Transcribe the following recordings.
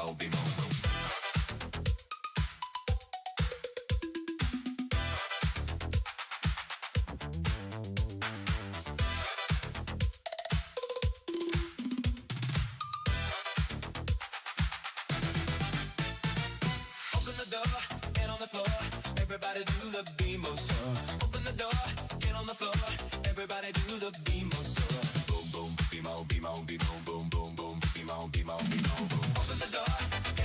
bimo, bimo. Open the door, get on the floor. Everybody do the bimo so. Open the door, get on the floor. Everybody do the bimo so. Boom boom, bimo, bimo, bimo, boom boom boom, bimo, bimo, bimo, boom. Open the door.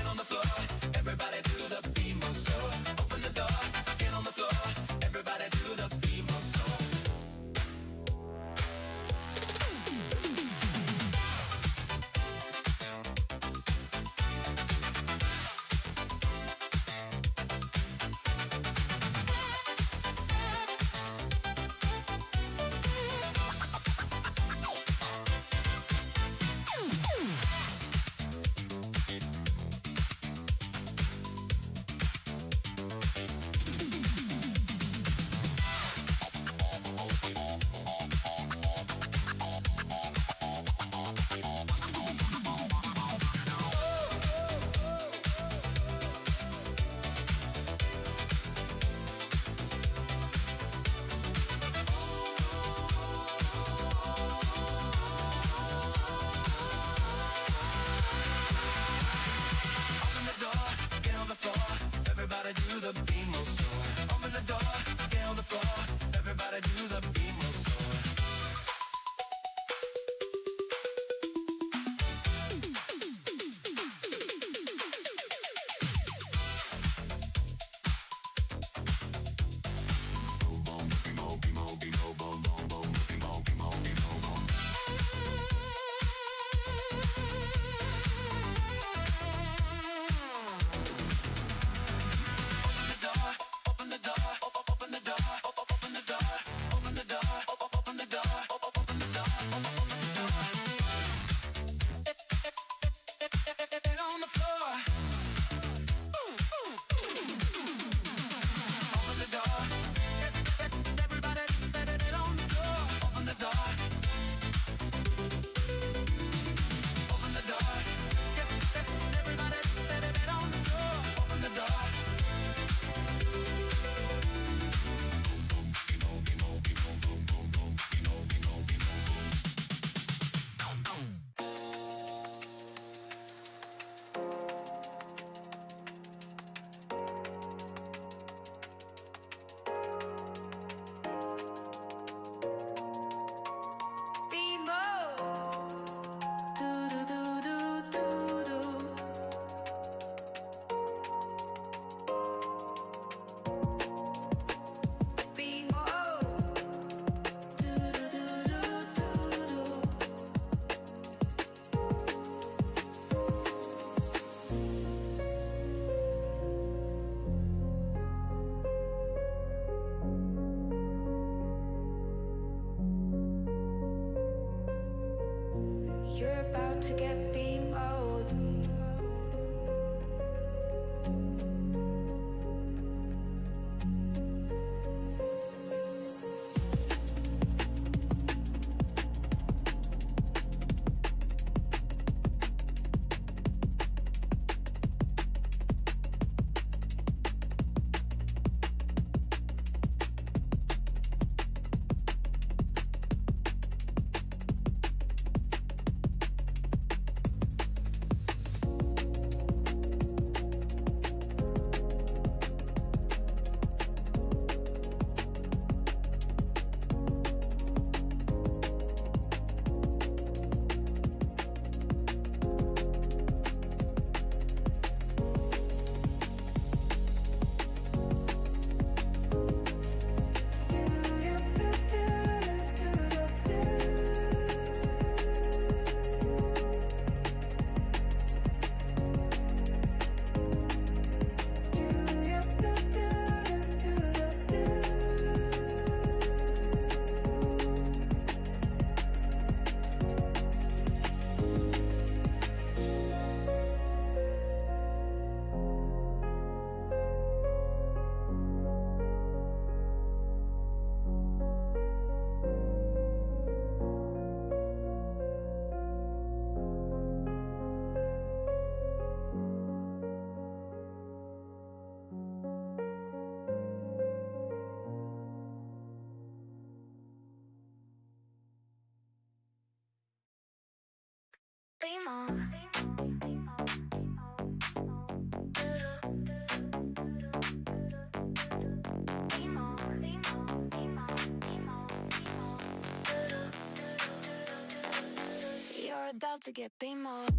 about to get BMO.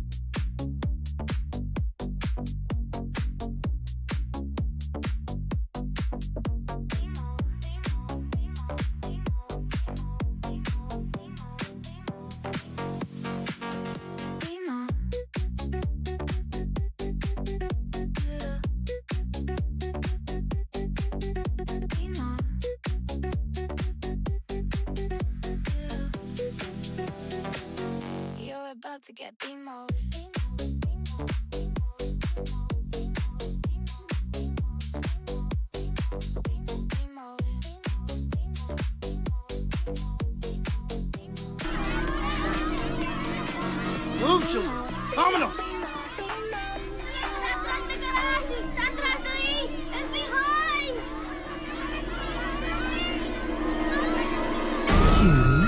About to get BMO. Move, children. Vámonos. Cutie,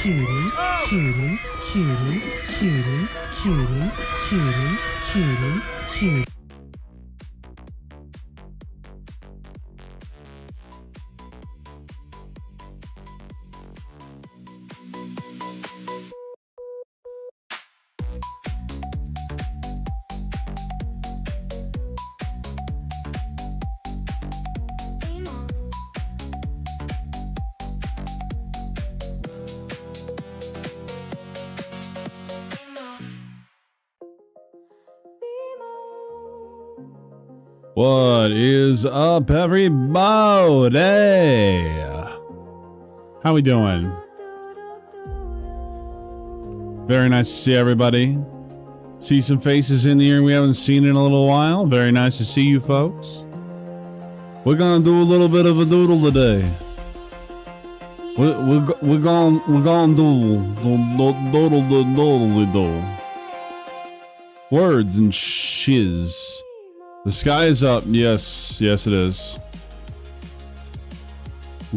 cutie, cutie, cutie, cutie, cutie, cutie, cutie, cutie. What is up, everybody? How we doing? Very nice to see everybody. See some faces in here we haven't seen in a little while. Very nice to see you folks. We're gonna do a little bit of a doodle today. We're gonna doodle. Words and shiz. The sky is up. Yes, it is.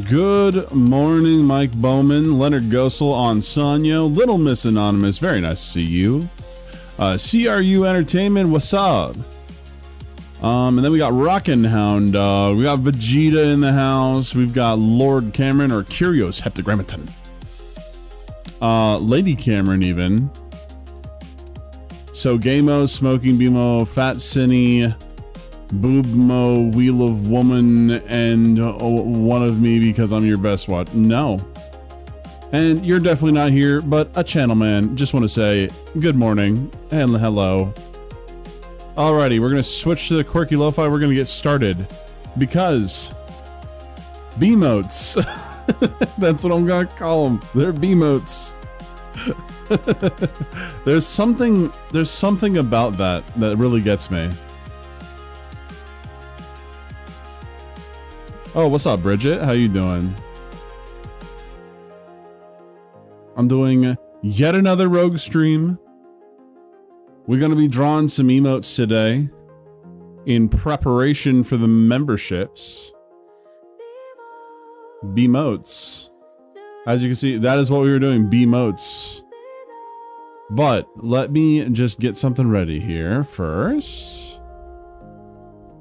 Good morning, Mike Bowman, Leonard Ghostel on Sanyo, Little Miss Anonymous. Very nice to see you. CRU Entertainment, what's up? And then we got Rockin' Hound Dog. We got Vegeta in the house. We've got Lord Cameron or Curios Heptagrammaton. Lady Cameron even. So Gameo, Smoking Bimo, Fat Cinny, Boobmo, Wheel of Woman, and one of me because I'm your best watch. No. And you're definitely not here, but a channel man. Just want to say good morning and hello. Alrighty, we're going to switch to the quirky lo-fi. We're going to get started because B-motes. That's what I'm going to call them. They're B-motes. There's something about that really gets me. Oh, what's up, Bridget? How you doing? I'm doing yet another rogue stream. We're going to be drawing some emotes today in preparation for the memberships. B-motes. As you can see, that is what we were doing, B-motes. But let me just get something ready here first.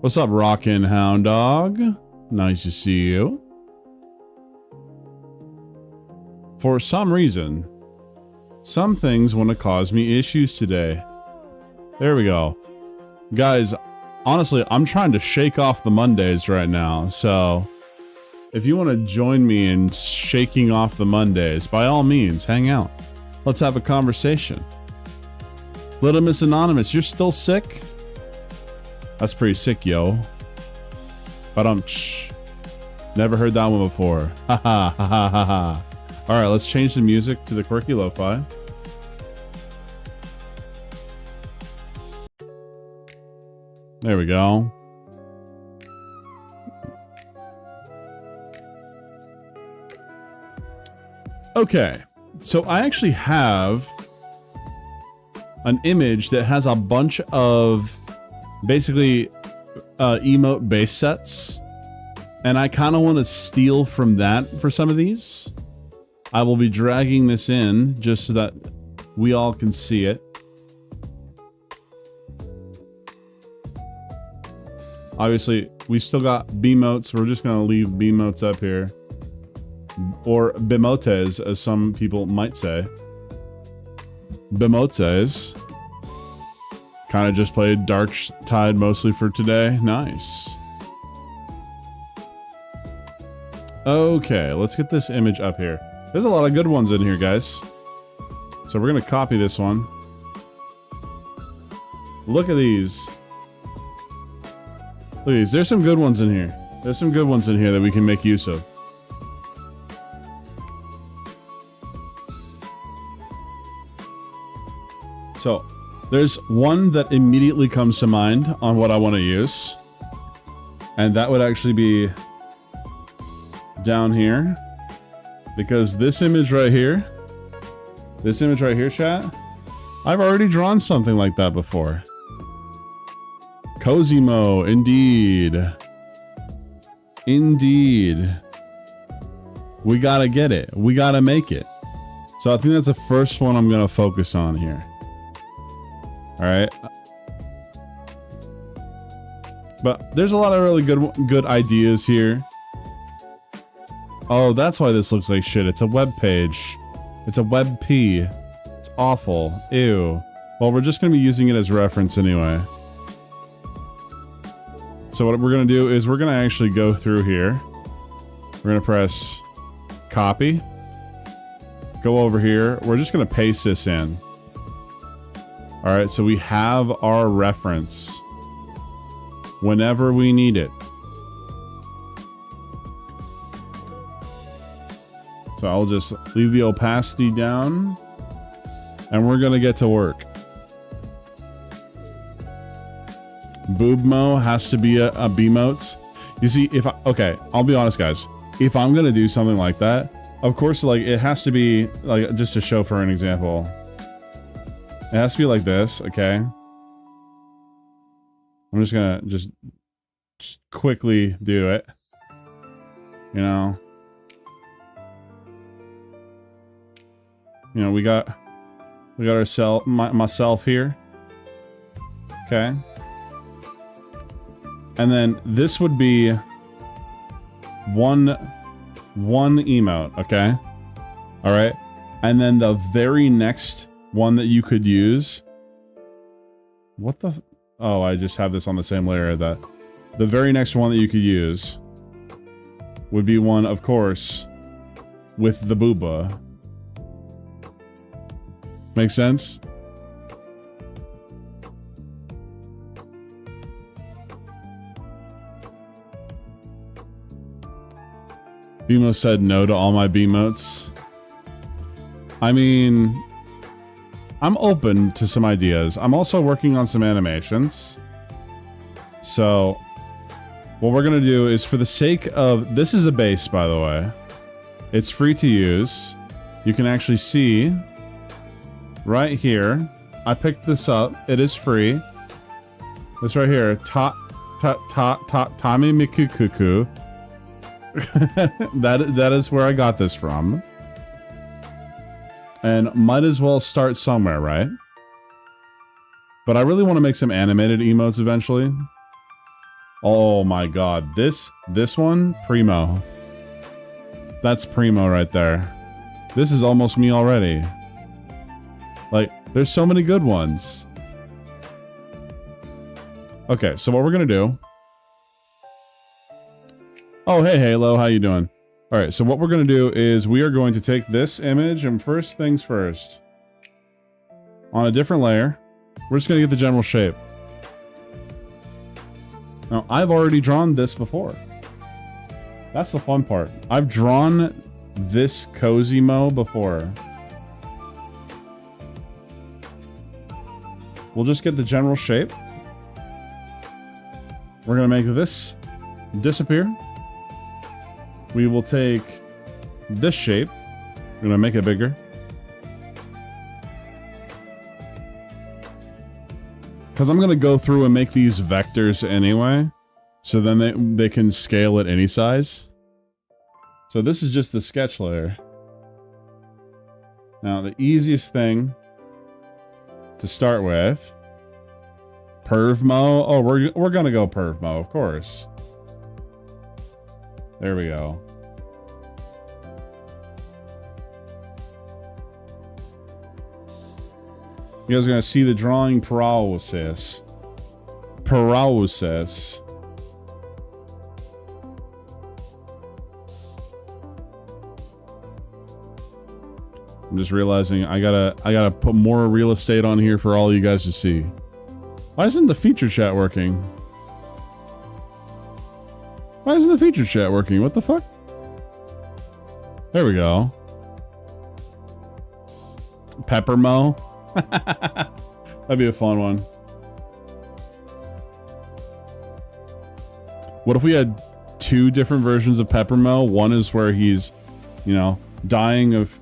What's up, Rockin' Hound Dog? Nice to see you. For some reason, some things want to cause me issues today. There we go. Guys, honestly, I'm trying to shake off the Mondays right now. So if you want to join me in shaking off the Mondays, by all means, hang out. Let's have a conversation. Little Miss Anonymous, you're still sick? That's pretty sick, yo. But never heard that one before. Ha ha ha ha ha ha. Alright, let's change the music to the quirky lo-fi. There we go. Okay, so I actually have an image that has a bunch of basically emote base sets, and I kind of want to steal from that for some of these. I will be dragging this in just so that we all can see it. Obviously, we still got B-motes. We're just going to leave B-motes up here. Or Bimotes, as some people might say. Bimotses. Kind of just played Dark Tide mostly for today. Nice. Okay, let's get this image up here. There's a lot of good ones in here, guys. So we're going to copy this one. Look at these. Look at these. There's some good ones in here. There's some good ones in here that we can make use of. So, there's one that immediately comes to mind on what I want to use. And that would actually be down here. Because this image right here, chat, I've already drawn something like that before. Cosimo, indeed. Indeed. We gotta get it. We gotta make it. So I think that's the first one I'm gonna focus on here. Alright. But there's a lot of really good ideas here. Oh, that's why this looks like shit. It's a web page. It's a web P. It's awful. Ew. Well, we're just going to be using it as reference anyway. So what we're going to do is we're going to actually go through here. We're going to press copy. Go over here. We're just going to paste this in. All right, so we have our reference whenever we need it. So I'll just leave the opacity down and we're going to get to work. Boobmo has to be a B-motes. You see, okay, I'll be honest, guys. If I'm going to do something like that, of course, like, it has to be, like, just to show for an example. It has to be like this, okay? I'm just going to just quickly do it. You know? You know, we got ourselves, myself here. Okay. And then this would be one emote, okay? All right. And then the very next one that you could use. What the? Oh, I just have this on the same layer. The very next one that you could use would be one, of course, with the booba. Make sense? BMO said no to all my B-motes. I mean, I'm open to some ideas. I'm also working on some animations. So, what we're going to do is, for the sake of... This is a base, by the way. It's free to use. You can actually see... Right here. I picked this up. It is free. This right here. Tommy Mikukuku. That is where I got this from. And might as well start somewhere, right? But I really want to make some animated emotes eventually. Oh my god. This one, primo. That's primo right there. This is almost me already. Like, there's so many good ones. Okay, so what we're gonna do... Oh, hey, Halo, how you doing? Alright, so what we're gonna do is we are going to take this image, and first things first, on a different layer, we're just gonna get the general shape. Now, I've already drawn this before. That's the fun part. I've drawn this Cosimo before. We'll just get the general shape. We're going to make this disappear. We will take this shape. We're going to make it bigger. Because I'm going to go through and make these vectors anyway. So then they can scale at any size. So this is just the sketch layer. Now the easiest thing to start with, Pervmo. Oh, we're gonna go Pervmo, of course. There we go. You guys are gonna see the drawing paralysis. Paralysis. I'm just realizing I gotta put more real estate on here for all you guys to see. Why isn't the feature chat working? Why isn't the feature chat working? What the fuck? There we go. Peppermo. That'd be a fun one. What if we had two different versions of Peppermo? One is where he's, you know, dying of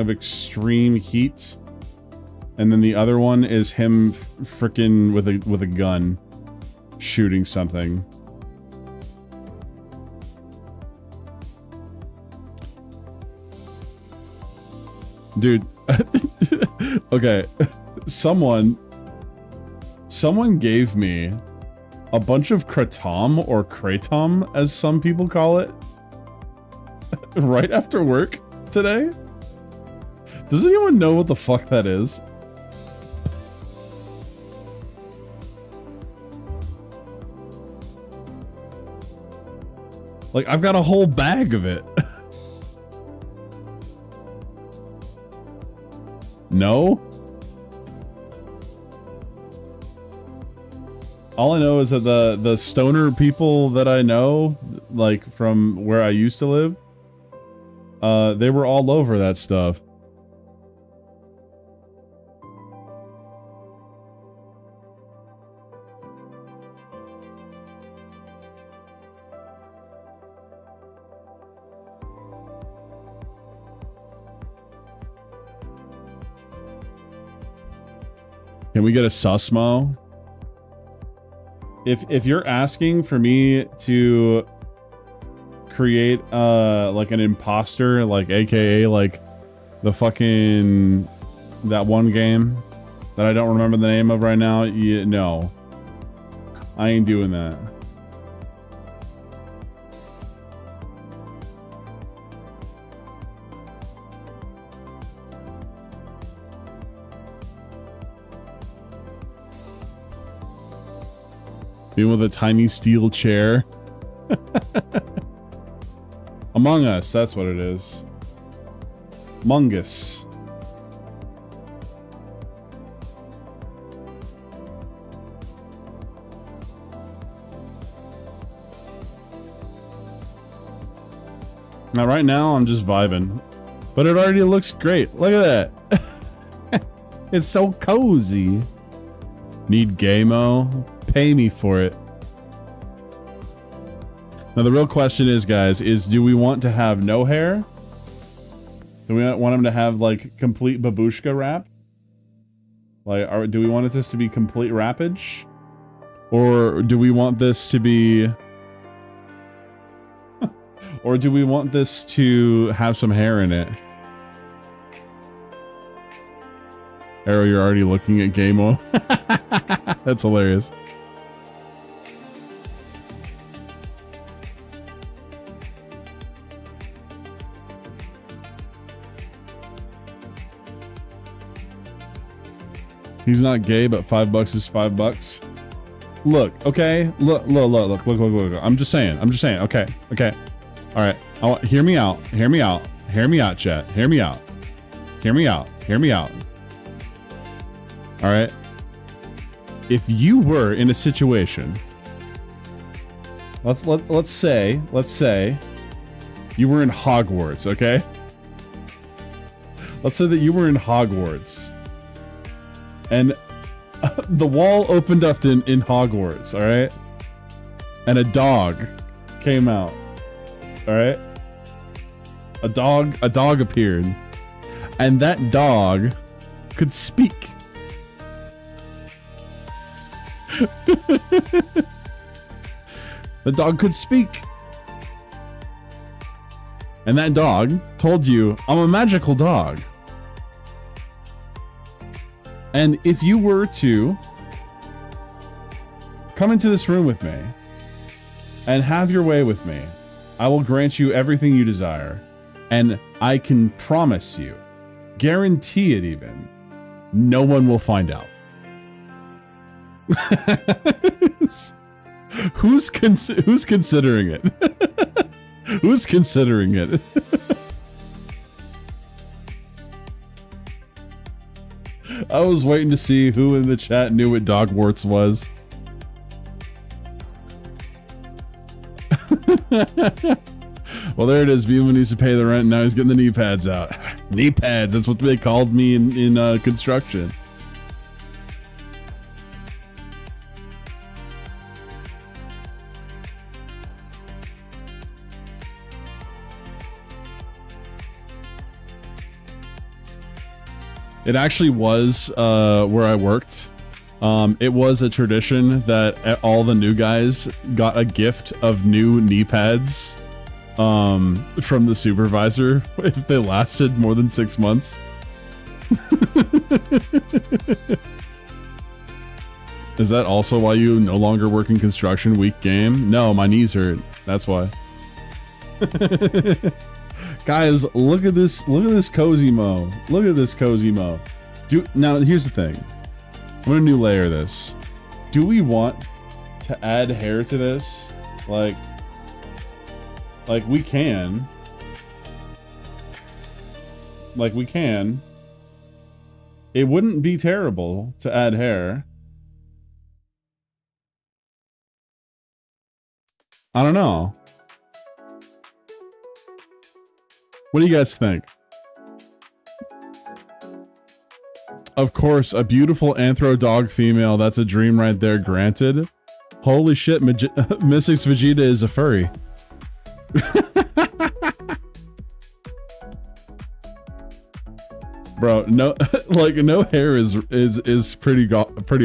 extreme heat, and then the other one is him frickin' with a gun shooting something. Dude. Okay. Someone gave me a bunch of kratom, or kratom as some people call it, right after work today. Does anyone know what the fuck that is? Like, I've got a whole bag of it. No? All I know is that the stoner people that I know, like from where I used to live, they were all over that stuff. Can we get a susmo? If you're asking for me to create like an imposter, like AKA like the fucking that one game that I don't remember the name of right now, no. I ain't doing that. Being with a tiny steel chair. Among Us, that's what it is. Mungus. Now, right now, I'm just vibing. But it already looks great. Look at that. It's so cozy. Need game-o? Pay me for it. Now the real question is, guys, do we want to have no hair? Do we want him to have like complete babushka wrap? Like, do we want this to be complete wrappage? Or do we want this to be... or do we want this to have some hair in it? Arrow, you're already looking at Game-O. That's hilarious. He's not gay, but $5 is $5. Look, okay? Look. I'm just saying, okay. All right, hear me out, chat. Hear me out. All right? If you were in a situation, let's say you were in Hogwarts, okay? Let's say that you were in Hogwarts. And the wall opened up in Hogwarts, all right? And a dog came out, all right? A dog appeared. And that dog could speak. The dog could speak. And that dog told you, I'm a magical dog. And if you were to come into this room with me and have your way with me, I will grant you everything you desire. And I can promise you, guarantee it even, No one will find out. Who's considering it? Who's considering it? I was waiting to see who in the chat knew what Dogwarts was. Well, there it is. Beamer needs to pay the rent. Now he's getting the knee pads out. Knee pads. That's what they called me in construction. It actually was where I worked. It was a tradition that all the new guys got a gift of new knee pads from the supervisor if they lasted more than 6 months. Is that also why you no longer work in construction? Weak game? No, my knees hurt. That's why. Guys, look at this cozy mo. Look at this cozy mo. Now here's the thing. I'm gonna new layer this. Do we want to add hair to this? Like we can. Like we can. It wouldn't be terrible to add hair. I don't know. What do you guys think? Of course, a beautiful anthro dog female. That's a dream right there, granted. Holy shit, Mystics Vegeta is a furry. Bro, no, like no hair is pretty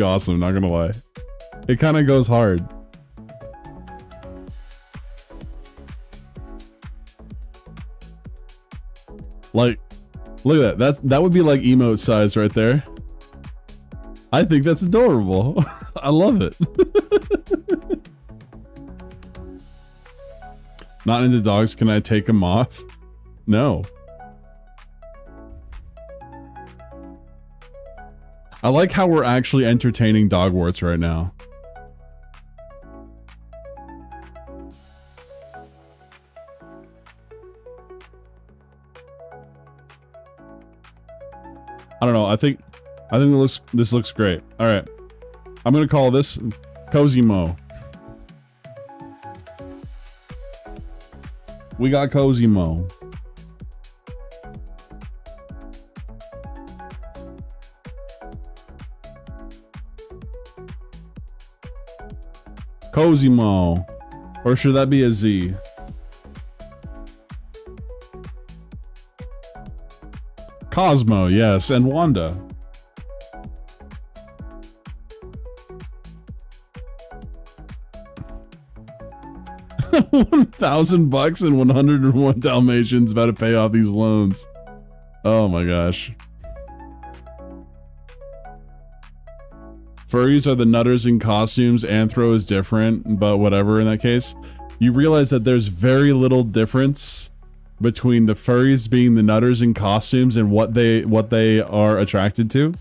awesome, not gonna lie. It kind of goes hard. Like, look at that. That would be like emote size right there. I think that's adorable. I love it. Not into dogs. Can I take them off? No. I like how we're actually entertaining Dogwarts right now. I don't know. I think this looks great. All right, I'm gonna call this Cozy Mo. We got Cozy Mo. Cozy Mo, or should that be a Z? Cosmo, yes, and Wanda. $1,000 and 101 Dalmatians about to pay off these loans. Oh my gosh. Furries are the nutters in costumes. Anthro is different, but whatever in that case. You realize that there's very little difference between the furries being the nutters in costumes and what they are attracted to.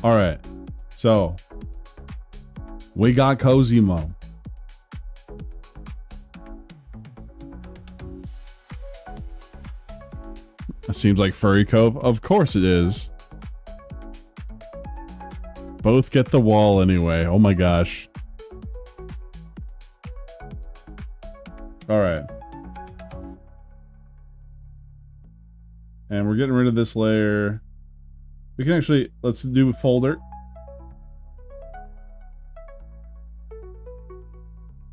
All right, so we got Cozy Mo. It seems like furry cope. Of course it is. Both get the wall anyway. Oh my gosh. All right. And we're getting rid of this layer. We can actually, let's do a folder.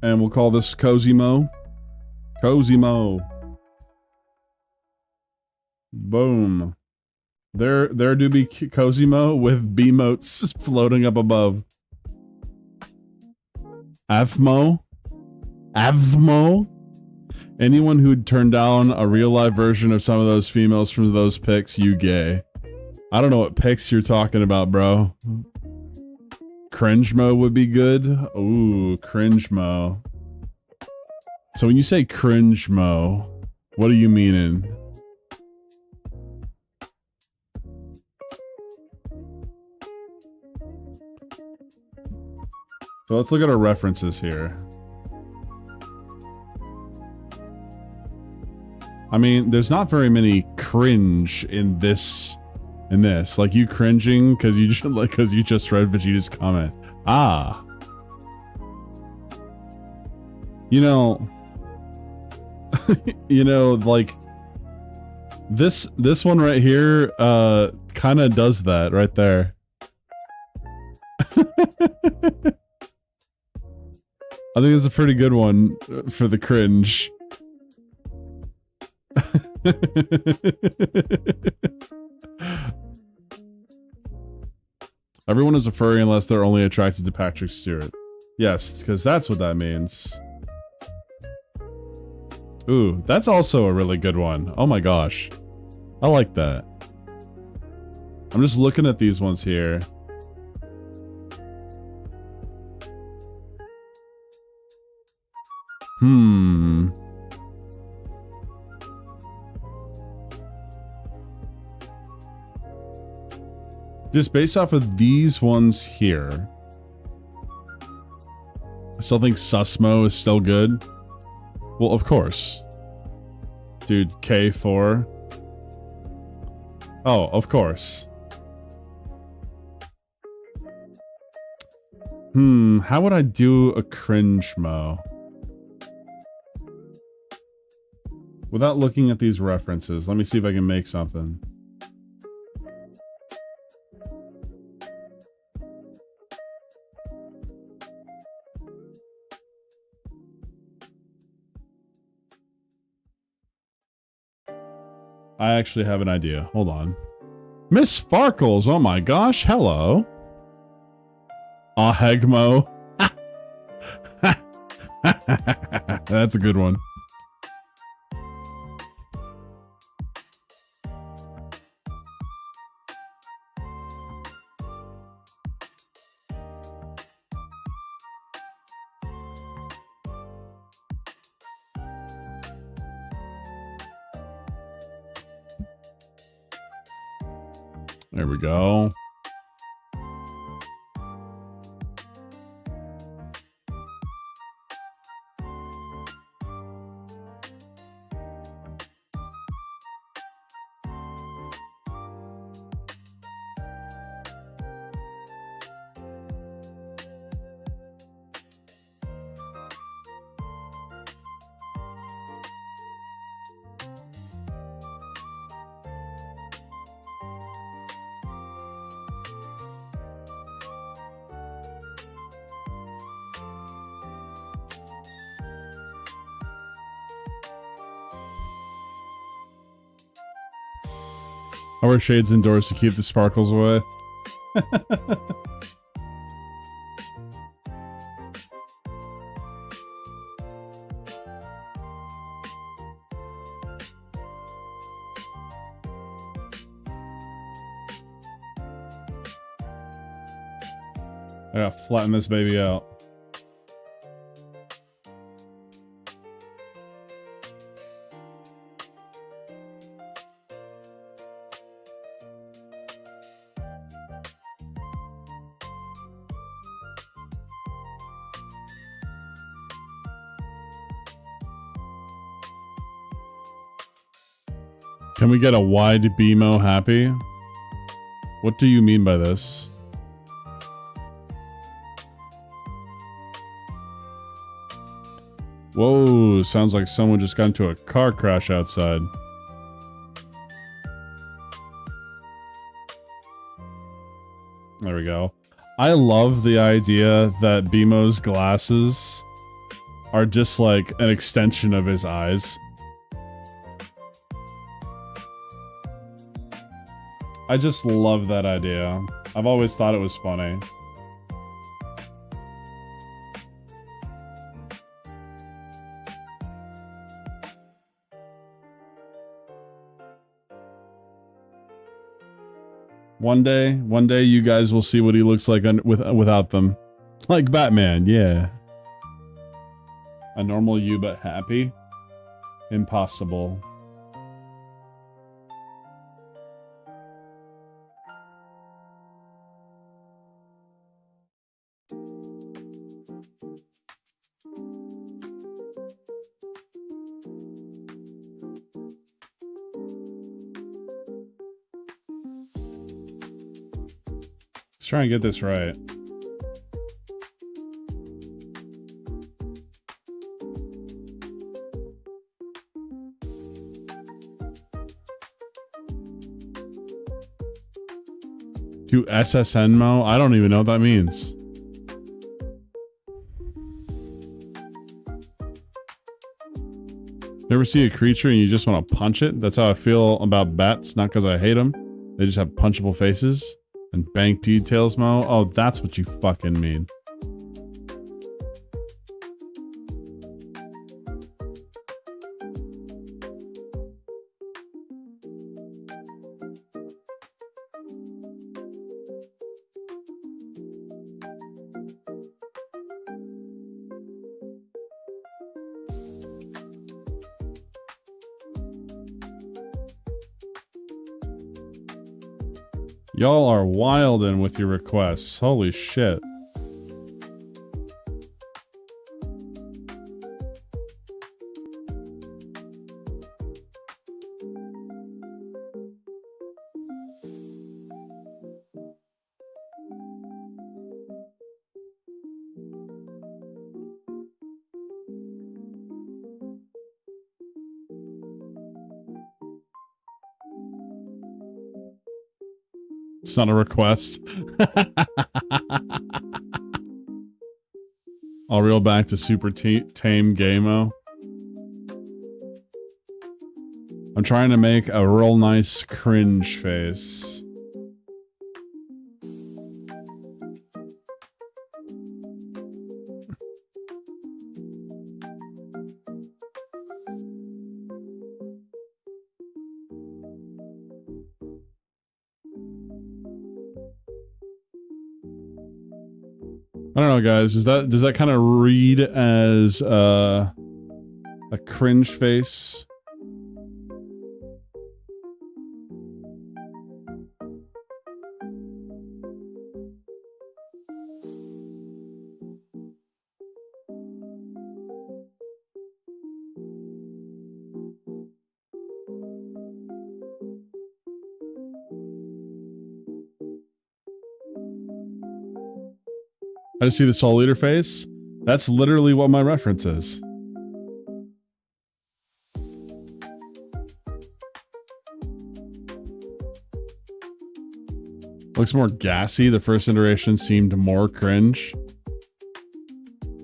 And we'll call this Cozy Mo. Cozy Mo. Boom. There do be Cozy Mo with B-motes floating up above. Avmo? Avmo? Anyone who'd turn down a real life version of some of those females from those pics, you gay. I don't know what pics you're talking about, bro. Cringe Mo would be good. Ooh, Cringe Mo. So when you say Cringe Mo, What are you meaning? So let's look at our references here. I mean, there's not very many cringe in this. Like you cringing because you just read Vegeta's comment. Ah. You know, like this one right here kind of does that right there. I think it's a pretty good one for the cringe. Everyone is a furry unless they're only attracted to Patrick Stewart. Yes, because that's what that means. Ooh, that's also a really good one. Oh my gosh. I like that. I'm just looking at these ones here. Just based off of these ones here, I still think Susmo is still good. Well, of course. Dude, K4. Oh, of course. How would I do a cringe mo? Without looking at these references, let me see if I can make something. I actually have an idea. Hold on. Miss Sparkles, oh my gosh, hello. Ahegmo. That's a good one. There we go. I wear shades indoors to keep the sparkles away. I gotta flatten this baby out. Can we get a wide BMO happy? What do you mean by this? Whoa, sounds like someone just got into a car crash outside. There we go. I love the idea that BMO's glasses are just like an extension of his eyes. I just love that idea. I've always thought it was funny. One day you guys will see what he looks like without them. Like Batman, yeah. A normal you but happy. Impossible. Let's try and get this right. Do SSN Mo? I don't even know what that means. You ever see a creature and you just want to punch it? That's how I feel about bats, not because I hate them. They just have punchable faces. And bank details, Mo? Oh, that's what you fucking mean. Y'all are wildin' with your requests. Holy shit. It's not a request. I'll reel back to super tame Game-O. I'm trying to make a real nice cringe face. I don't know, guys. Does that kind of read as a cringe face? I just see the Soul Eater face. That's literally what my reference is. Looks more gassy. The first iteration seemed more cringe.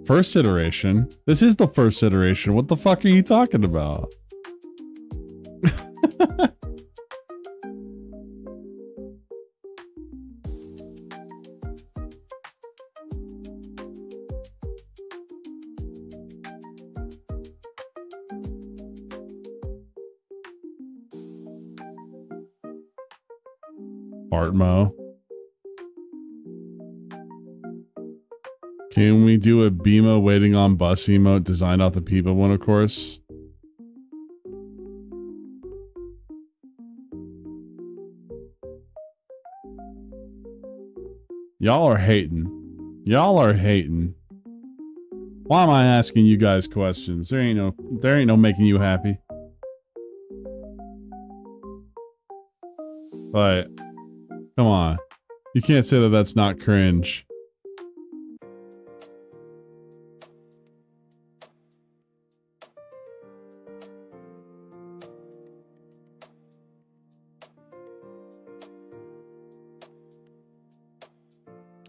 First iteration? This is the first iteration. What the fuck are you talking about? Bartmo. Can we do a Bima waiting on bus emote designed off the Peepa one, of course? Y'all are hating. Y'all are hating. Why am I asking you guys questions? There ain't no making you happy. But come on. You can't say that that's not cringe.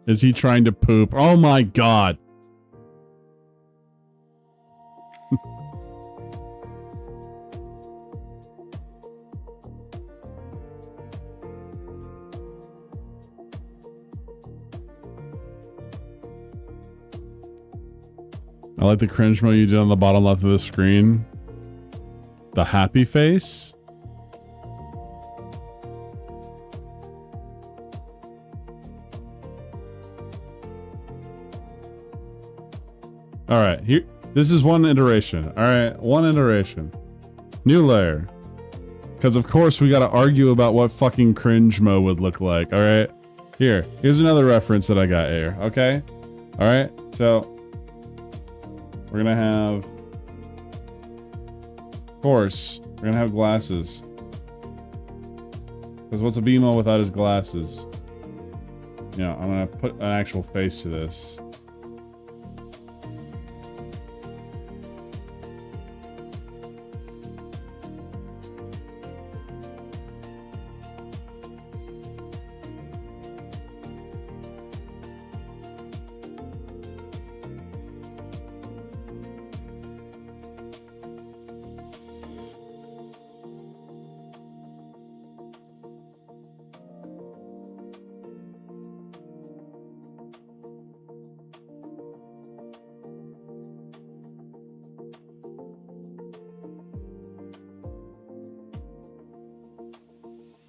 Is he trying to poop? Oh my god. I like the cringe mode you did on the bottom left of the screen. The happy face. All right, here. This is one iteration. All right, one iteration. New layer. Because of course we gotta argue about what fucking cringe mode would look like, alright? Here's another reference that I got here, okay? Alright, so we're gonna have, of course, we're gonna have glasses. Because what's a BMO without his glasses? You know, I'm gonna put an actual face to this.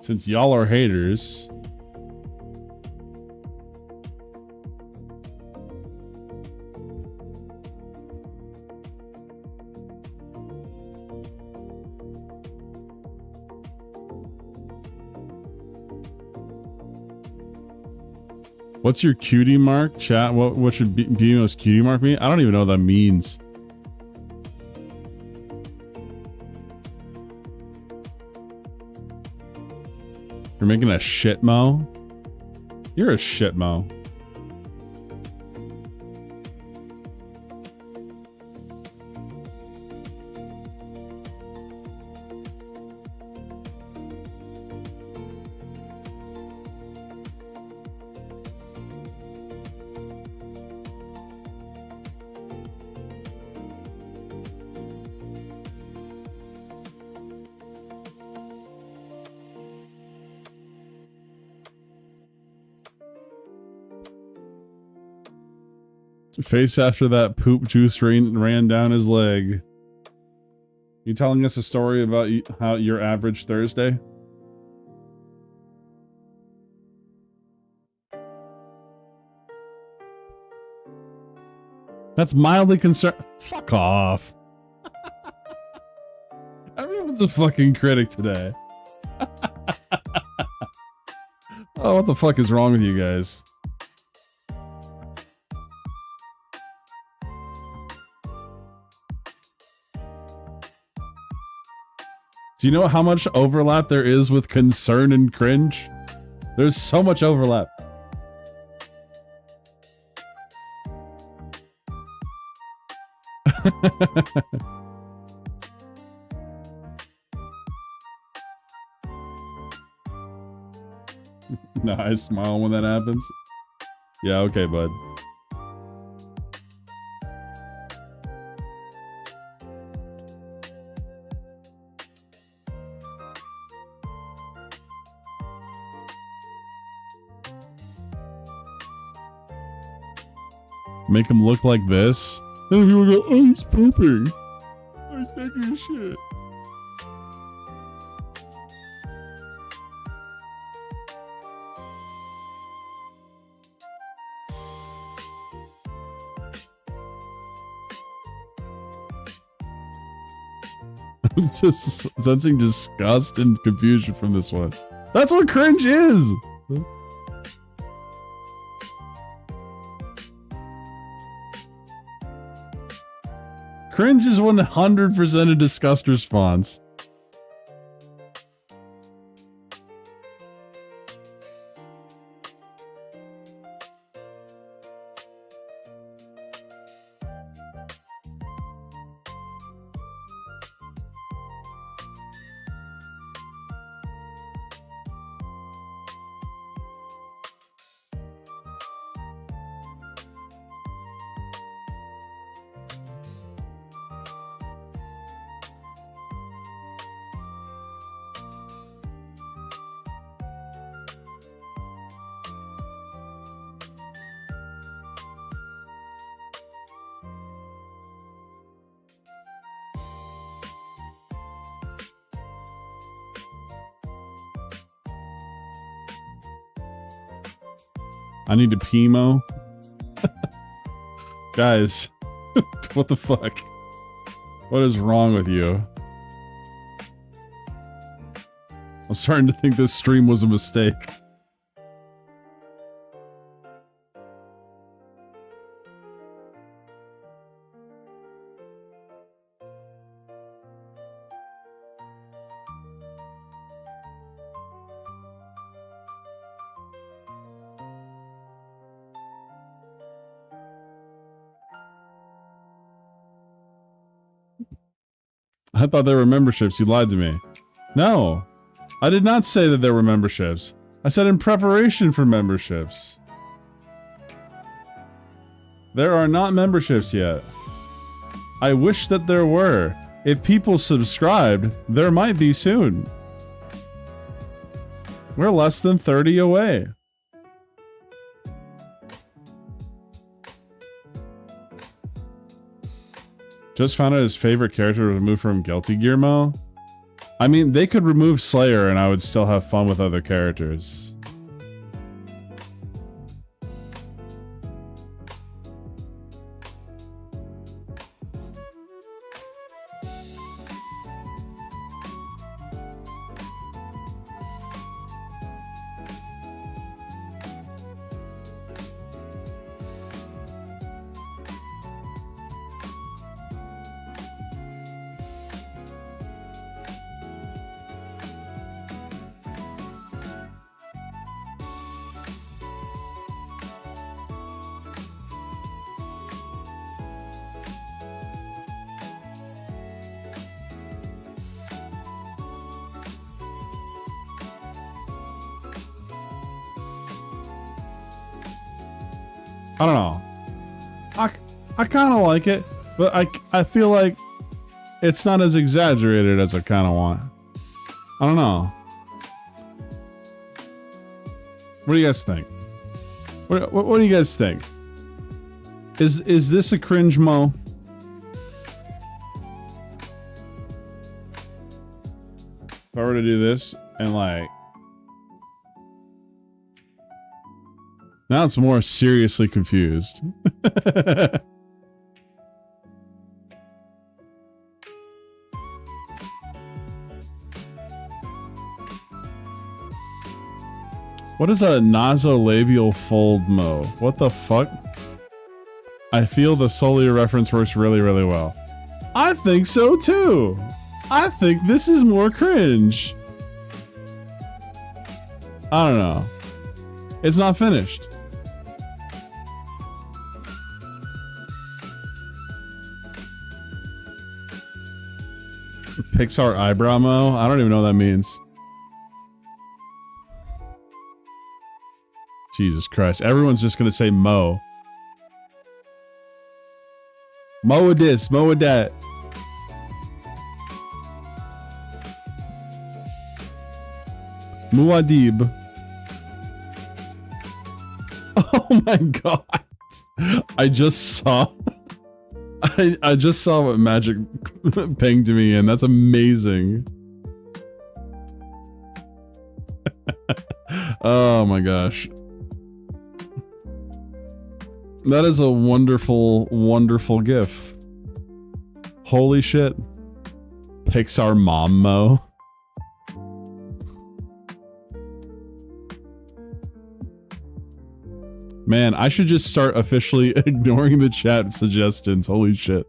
Since y'all are haters. What's your cutie mark? Chat, what should BMO's cutie mark mean? I don't even know what that means. You're making a shit mo? You're a shit mo. Face after that poop juice ran down his leg. You telling us a story about how your average Thursday? That's mildly concerned. Fuck off. Everyone's a fucking critic today. Oh, what the fuck is wrong with you guys? Do you know how much overlap there is with concern and cringe? There's so much overlap. No, I smile when that happens. Yeah, okay, bud. Make him look like this. And people go, oh, he's pooping. Oh, he's taking a shit. I'm just sensing disgust and confusion from this one. That's what cringe is. Cringe is 100% a disgust response. I need to Pimo. Guys, what the fuck? What is wrong with you? I'm starting to think this stream was a mistake. I thought there were memberships. You lied to me. No, I did not say that there were memberships. I said in preparation for memberships. There are not memberships yet. I wish that there were. If people subscribed, there might be soon. We're less than 30 away. Just found out his favorite character was removed from Guilty Gear Mo. I mean, they could remove Slayer and I would still have fun with other characters. I don't know. I kind of like it, but I feel like it's not as exaggerated as I kind of want. I don't know. What do you guys think? What do you guys think? Is this a cringe mo? If I were to do this and like... Now it's more seriously confused. What is a nasolabial fold mo? What the fuck? I feel the Solia reference works really, really well. I think so too. I think this is more cringe. I don't know. It's not finished. Pixar eyebrow mo? I don't even know what that means. Jesus Christ. Everyone's just gonna say mo. Mo with this, mo with that. Muad'Dib. Oh my god. I just saw I just saw what Magic pinged me in. That's amazing. Oh my gosh. That is a wonderful, wonderful GIF. Holy shit. Pixar mom mo. Man, I should just start officially ignoring the chat suggestions. Holy shit.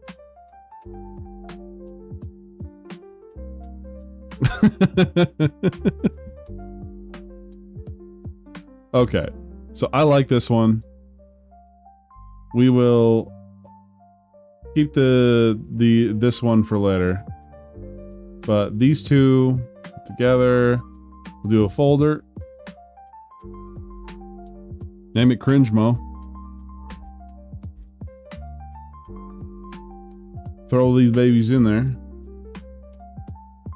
Okay. So I like this one. We will keep this one for later. But these two together, we'll do a folder. Name it Cringe Mo. Throw these babies in there.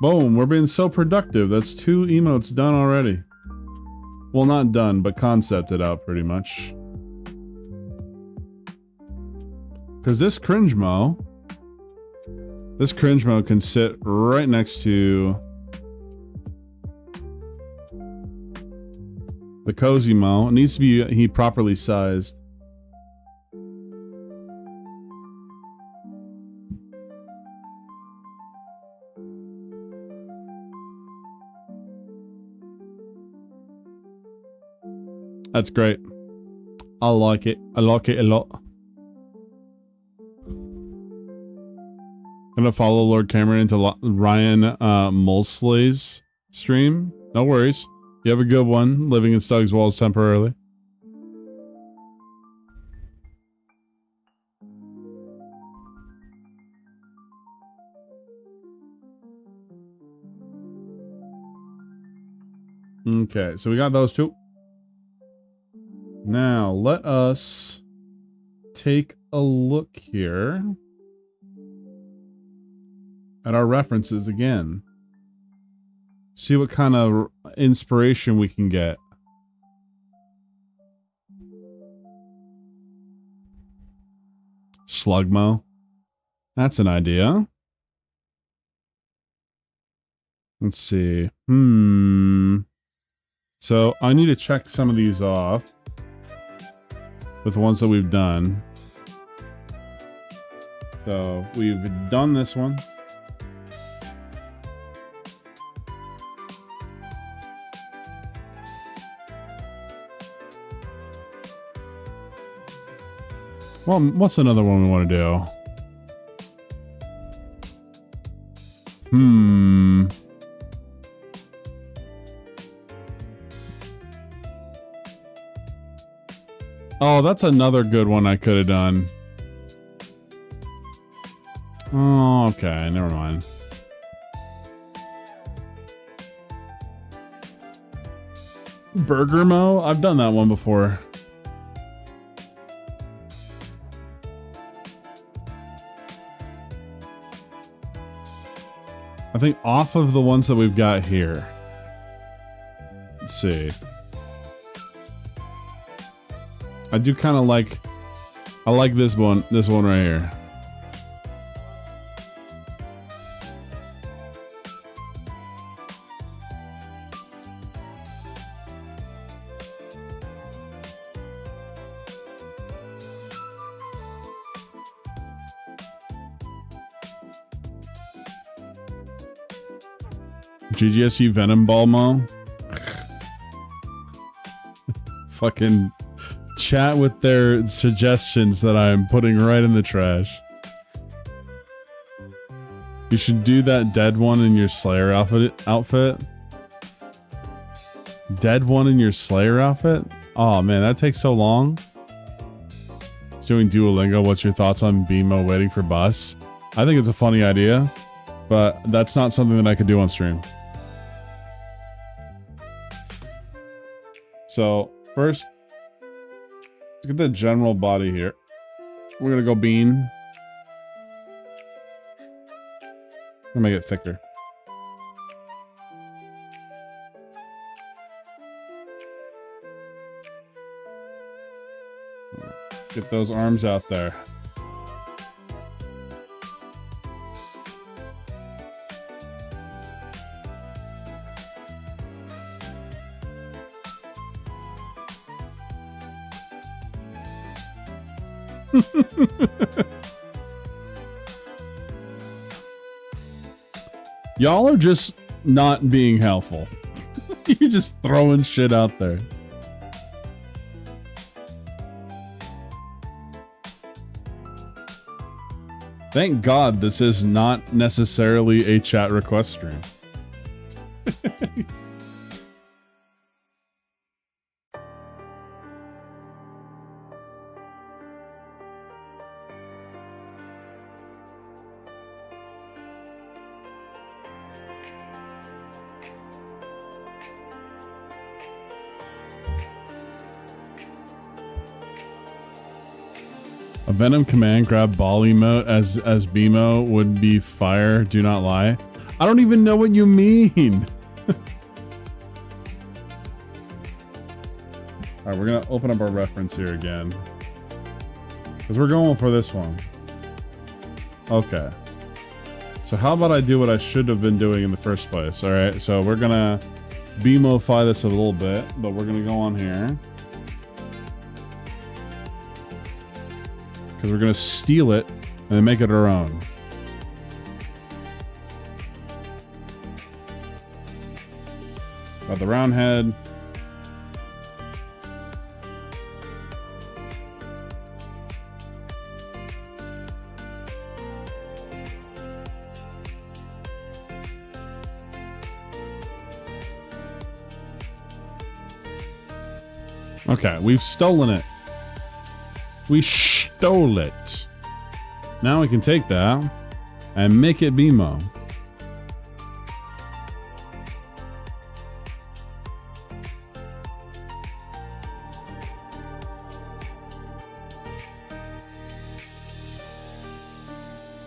Boom, we're being so productive. That's 2 emotes done already. Well, not done, but concepted out pretty much. Because this Cringe Mo can sit right next to the Cozy Mo. It needs to be properly sized. That's great. I like it. I like it a lot. Gonna follow Lord Cameron into Ryan Mulsley's stream. No worries. You have a good one. Living in Stug's walls temporarily. Okay, so we got those two. Now, let us take a look here at our references again. See what kind of inspiration we can get. Slugmo. That's an idea. Let's see. So I need to check some of these off with the ones that we've done. So we've done this one. Well, what's another one we want to do? Oh, that's another good one I could have done. Oh, okay. Never mind. Burger Mo? I've done that one before. I think off of the ones that we've got here. Let's see. I do kind of like, I like this one right here. GGSU Venom Ball Mo. Fucking chat with their suggestions that I'm putting right in the trash. You should do that dead one in your Slayer outfit. Dead one in your Slayer outfit? Oh man, that takes so long. Doing Duolingo, what's your thoughts on BMO waiting for bus? I think it's a funny idea, but that's not something that I could do on stream. So first, let's get the general body here. We're gonna go bean. I'm gonna make it thicker. Get those arms out there. Y'all are just not being helpful. You're just throwing shit out there. Thank God this is not necessarily a chat request stream. A Venom command grab ball emote as BMO would be fire, do not lie. I don't even know what you mean. Alright, we're gonna open up our reference here again. Because we're going for this one. Okay. So how about I do what I should have been doing in the first place? Alright, so we're gonna BMO-fy this a little bit, but we're gonna go on here. Because we're going to steal it and then make it our own. Got the round head. Okay, we've stolen it. We stole it. Now we can take that and make it BMO.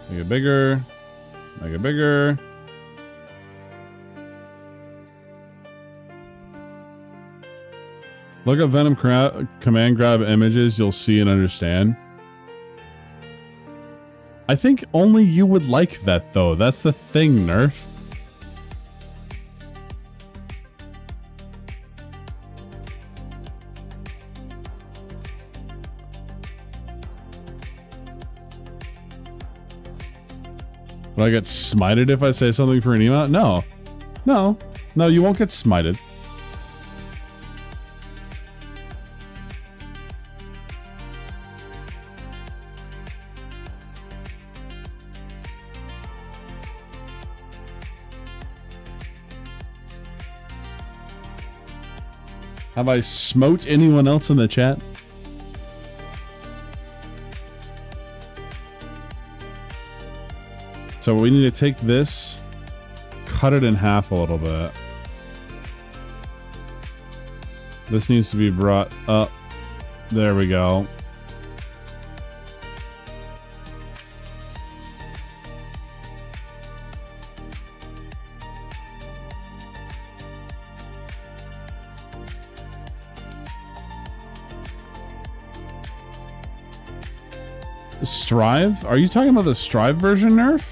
Make it bigger. Make it bigger. Look at Venom command grab images. You'll see and understand. I think only you would like that, though. That's the thing, Nerf. Will I get smited if I say something for an emote? No. No. No, you won't get smited. Have I smote anyone else in the chat? So we need to take this, cut it in half a little bit. This needs to be brought up. There we go. Strive? Are you talking about the Strive version, Nerf?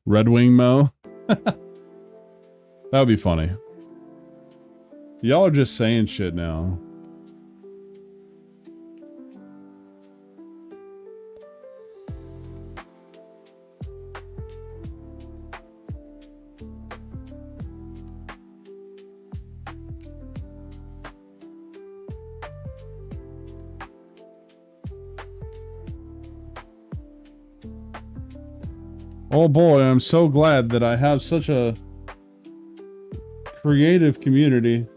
Red Wing Mo? That would be funny. Y'all are just saying shit now. Oh boy, I'm so glad that I have such a creative community.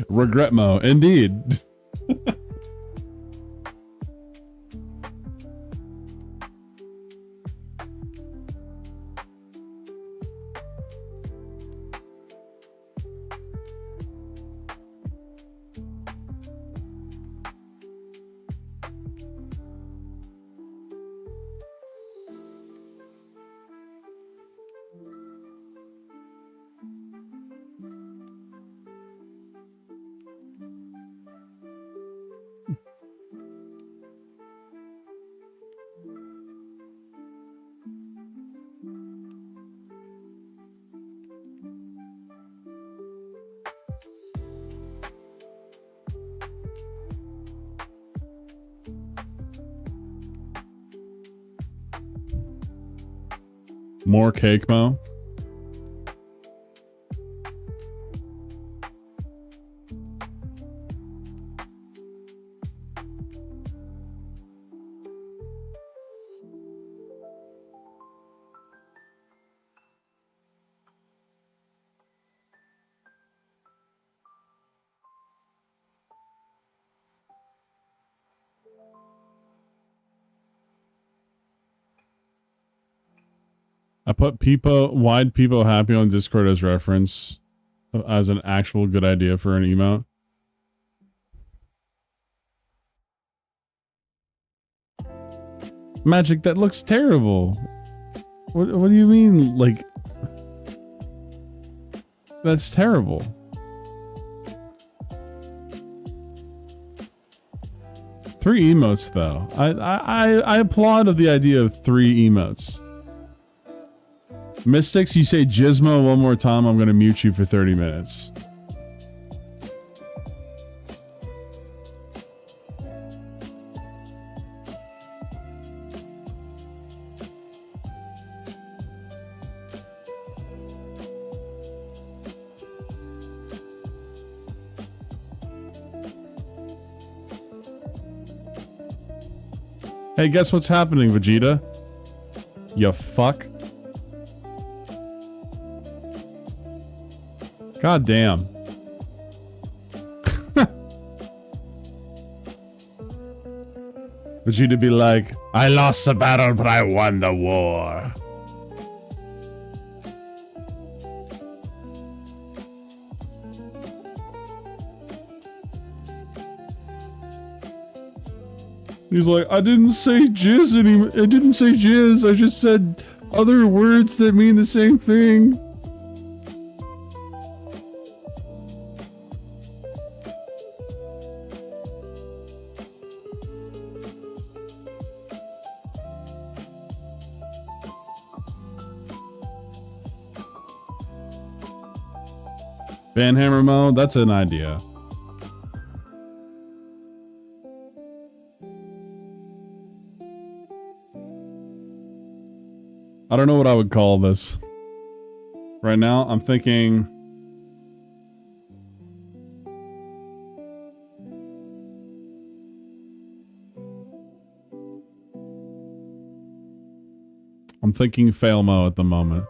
Regret Mo, indeed. More cake, Mo. I put wide people happy on Discord as reference as an actual good idea for an emote. Magic, that looks terrible. What do you mean? Like, that's terrible. Three emotes though. I applaud of the idea of 3 emotes. Mystics, you say Gizmo one more time, I'm going to mute you for 30 minutes. Hey, guess what's happening, Vegeta? You fuck. God damn. Vegeta be like, I lost the battle, but I won the war. He's like, I didn't say jizz I didn't say jizz. I just said other words that mean the same thing. Banhammer mode, that's an idea. I don't know what I would call this. Right now, I'm thinking... I'm thinking fail mode at the moment.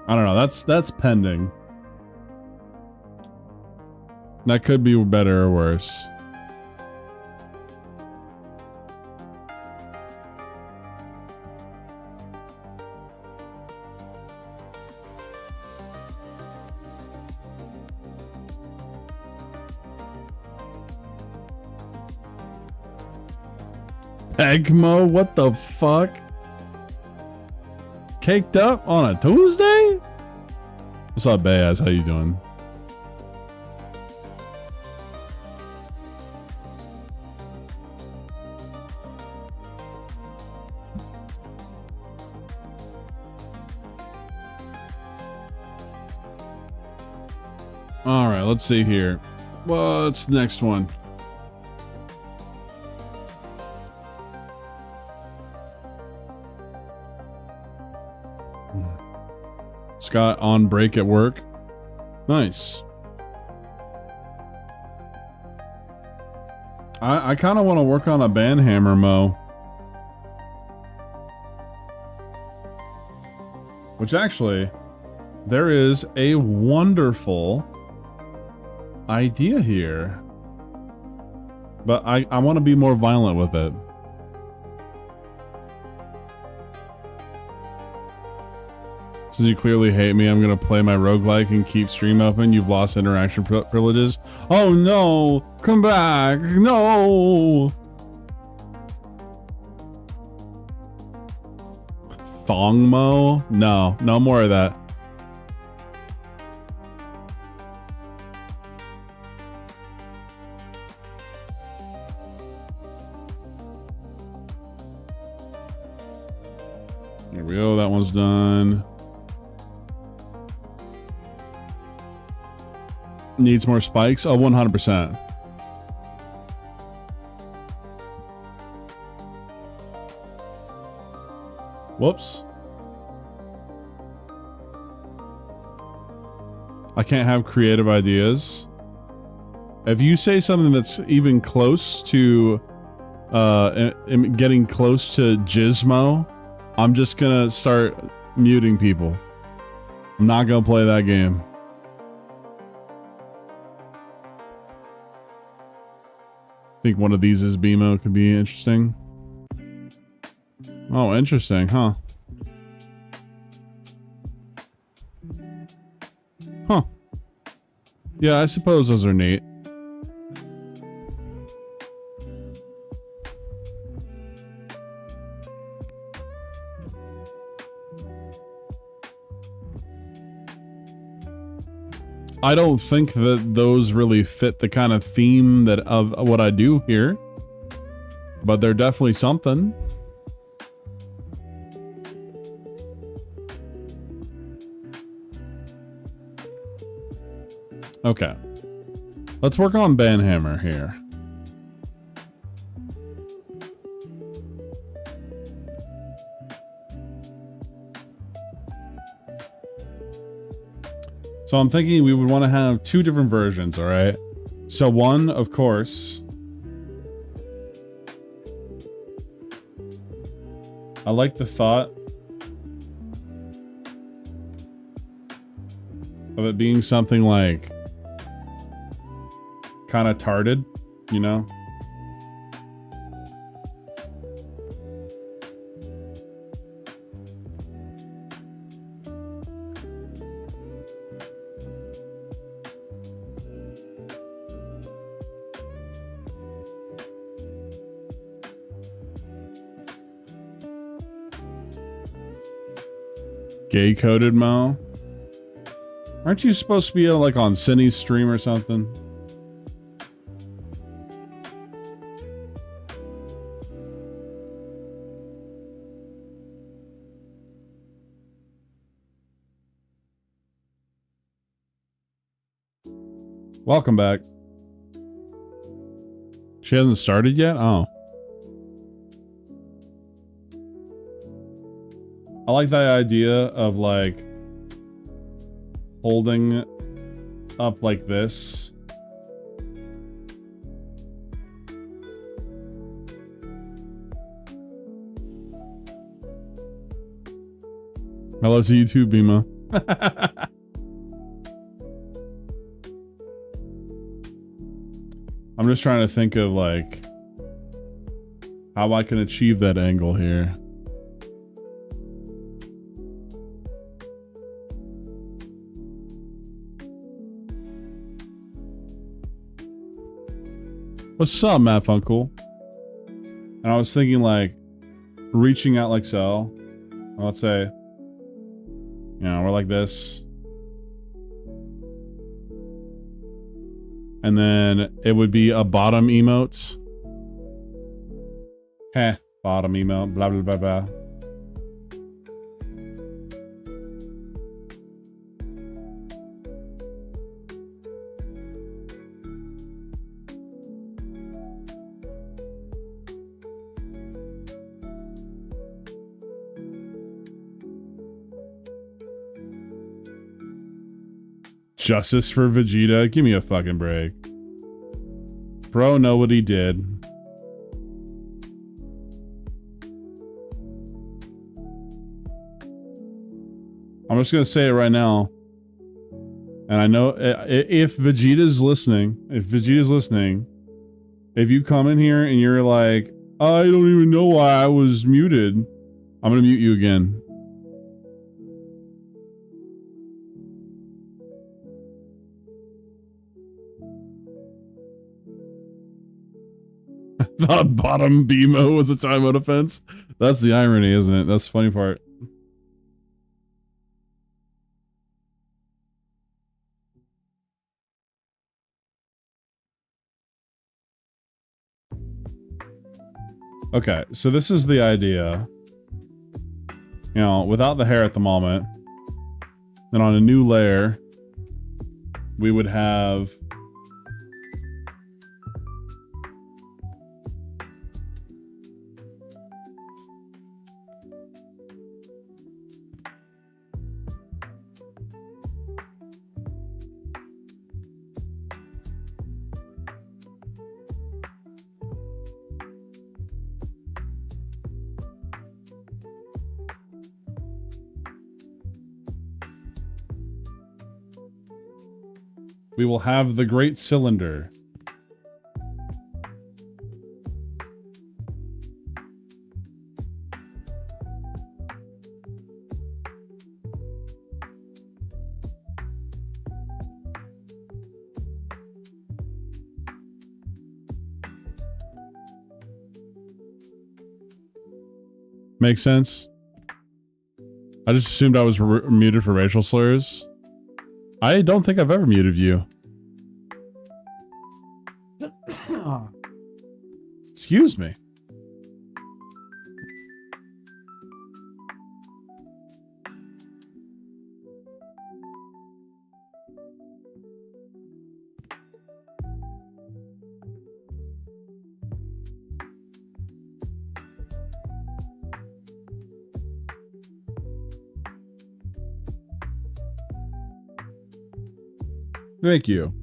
I don't know, that's pending. That could be better or worse. Egmo, what the fuck? Caked up on a Tuesday? What's up, Bayaz? How you doing? All right, let's see here. What's the next one? Scott on break at work. Nice. I kind of want to work on a banhammer mo. Which actually, there is a wonderful idea here. But I want to be more violent with it. Since you clearly hate me, I'm gonna play my roguelike and keep stream open. You've lost interaction privileges. Oh no! Come back! No! Thongmo? No, no more of that. There we go, that one's done. Needs more spikes? Oh, 100%. Whoops. I can't have creative ideas. If you say something that's even close to getting close to Gizmo, I'm just gonna start muting people. I'm not gonna play that game. I think one of these is BMO could be interesting. Oh, interesting, huh? Huh. Yeah, I suppose those are neat. I don't think that those really fit the kind of theme that of what I do here, but they're definitely something. Okay, let's work on Banhammer here. So I'm thinking we would want to have two different versions, all right? So one, of course, I like the thought of it being something like kind of tarded, you know? Gay coded Mo. Aren't you supposed to be like on Cindy's stream or something? Welcome back. She hasn't started yet? Oh. I like that idea of like holding up like this. Hello to you too, Bima. I'm just trying to think of like how I can achieve that angle here. What's up, Matt Funkle? And I was thinking like reaching out like so. Let's say, you know, we're like this. And then it would be a bottom emote. Heh, bottom emote, blah, blah, blah, blah. Justice for Vegeta? Give me a fucking break. Bro, know what he did. I'm just gonna say it right now. And I know if Vegeta's listening, if you come in here and you're like, I don't even know why I was muted, I'm gonna mute you again. The bottom BMO was a timeout offense. That's the irony, isn't it? That's the funny part. Okay, so this is the idea. You know, without the hair at the moment, then on a new layer, we would have the great cylinder. Make sense? I just assumed I was muted for racial slurs. I don't think I've ever muted you. Excuse me. Thank you.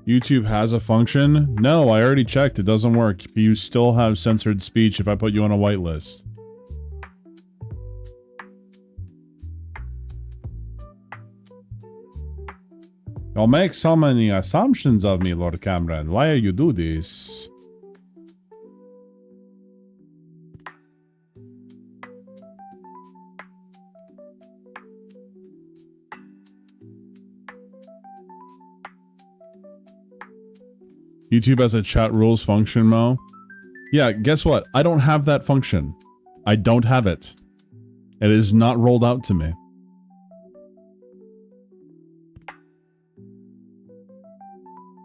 YouTube has a function? No, I already checked. It doesn't work. You still have censored speech if I put you on a whitelist. You'll make so many assumptions of me, Lord Cameron. Why you do this? YouTube has a chat rules function, Mo. Yeah, guess what? I don't have that function. I don't have it. It is not rolled out to me.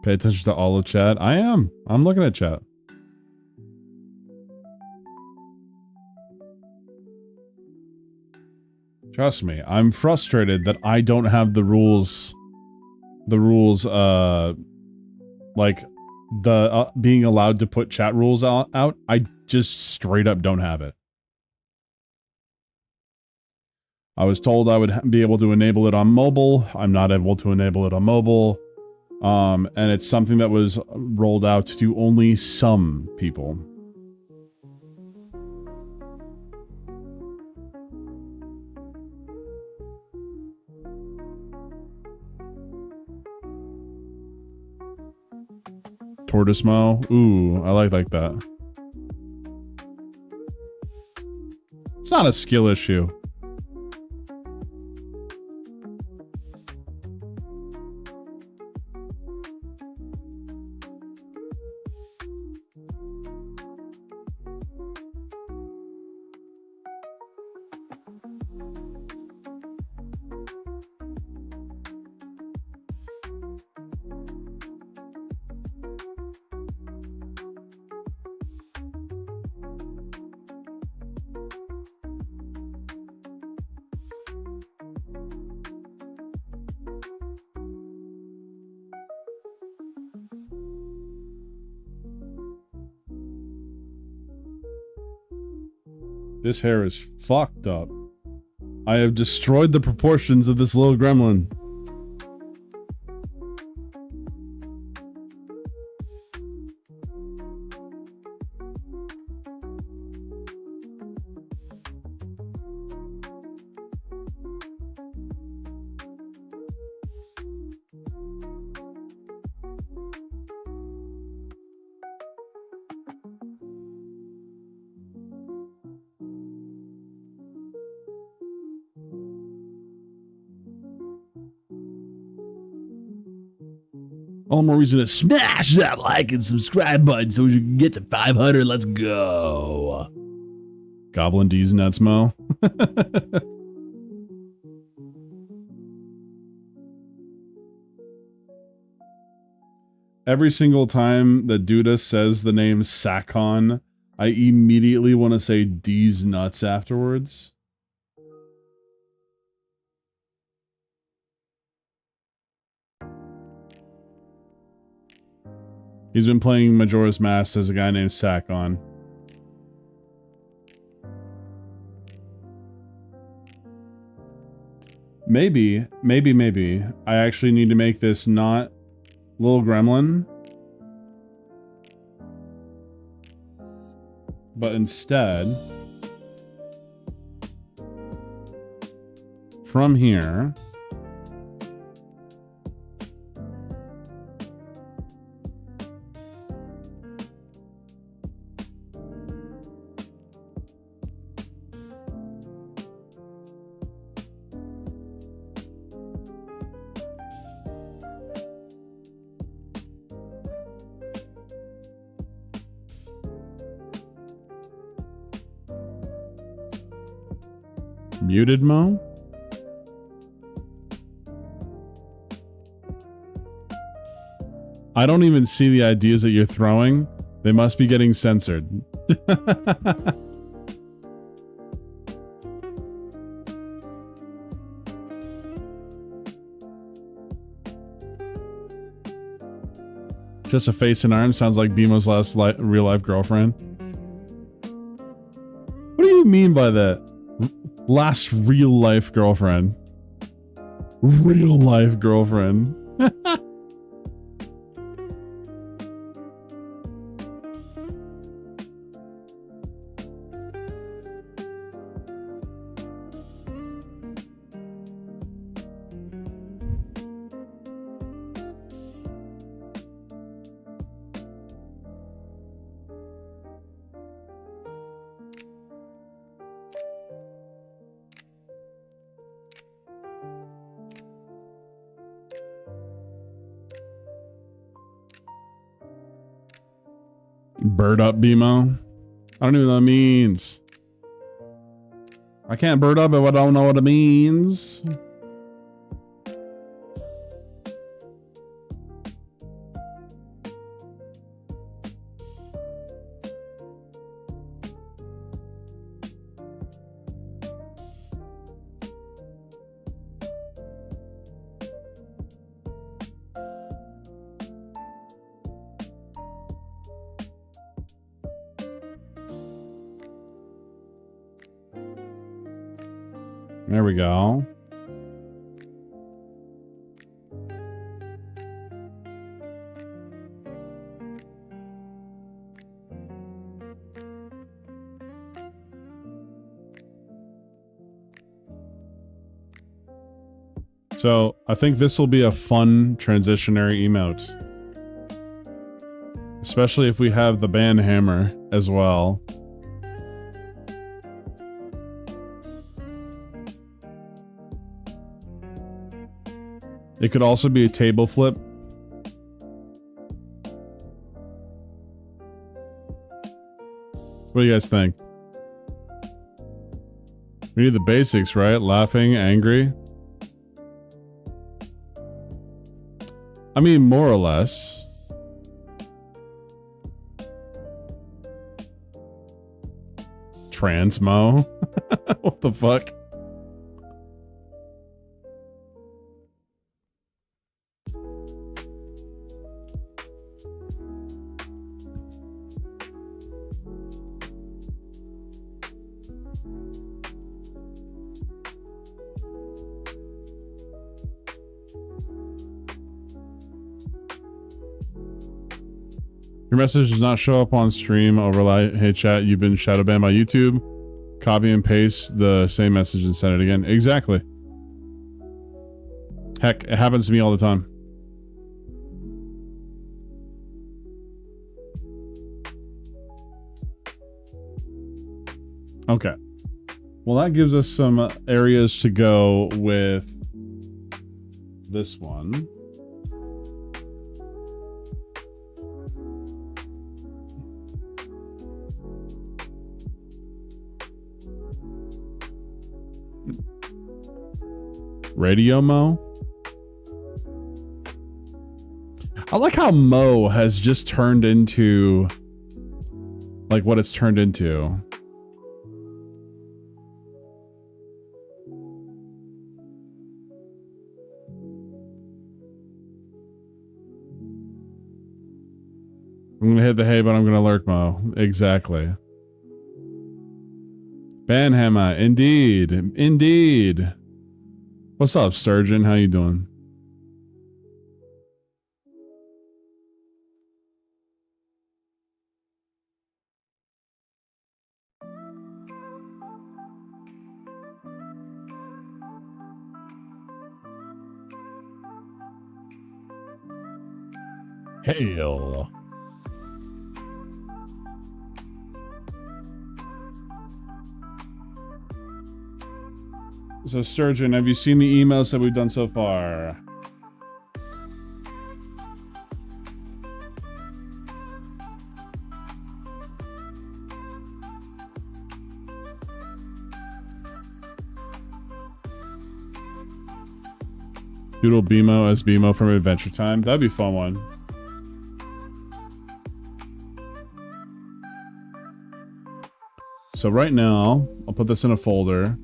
Pay attention to all of chat. I am. I'm looking at chat. Trust me, I'm frustrated that I don't have the rules. Like the being allowed to put chat rules out. I just straight up don't have it. I was told I would be able to enable it on mobile. I'm not able to enable it on mobile. And it's something that was rolled out to only some people. Tortoise Mo. Ooh, I like that. It's not a skill issue. This hair is fucked up. I have destroyed the proportions of this little gremlin. All the more reason to smash that like and subscribe button so we can get to 500. Let's go. Goblin D's nuts, Mo. Every single time that Duda says the name Sakon, I immediately want to say D's nuts afterwards. He's been playing Majora's Mask as a guy named Sakon. Maybe. I actually need to make this not Little Gremlin, but instead, from here, muted Mo? I don't even see the ideas that you're throwing. They must be getting censored. Just a face and arm sounds like Bemo's last real-life girlfriend. What do you mean by that? Last real-life girlfriend. Real-life girlfriend. Bird up BMO. I don't even know what that means. I can't bird up if I don't know what it means. There we go. So I think this will be a fun transitionary emote. Especially if we have the band hammer as well. It could also be a table flip. What do you guys think? We need the basics, right? Laughing, angry. I mean, more or less. Transmo. What the fuck? Your message does not show up on stream overlay. Hey chat, you've been shadow banned by YouTube. Copy and paste the same message and send it again. Exactly. Heck, it happens to me all the time. Okay. Well, that gives us some areas to go with this one. Radio Mo. I like how Mo has just turned into like what it's turned into. I'm gonna hit the hay, but I'm gonna lurk Mo. Exactly. Banhammer, indeed. Indeed. What's up, Sturgeon? How you doing? Hail. So, Sturgeon, have you seen the emails that we've done so far? Doodle BMO as BMO from Adventure Time. That'd be a fun one. So right now, I'll put this in a folder.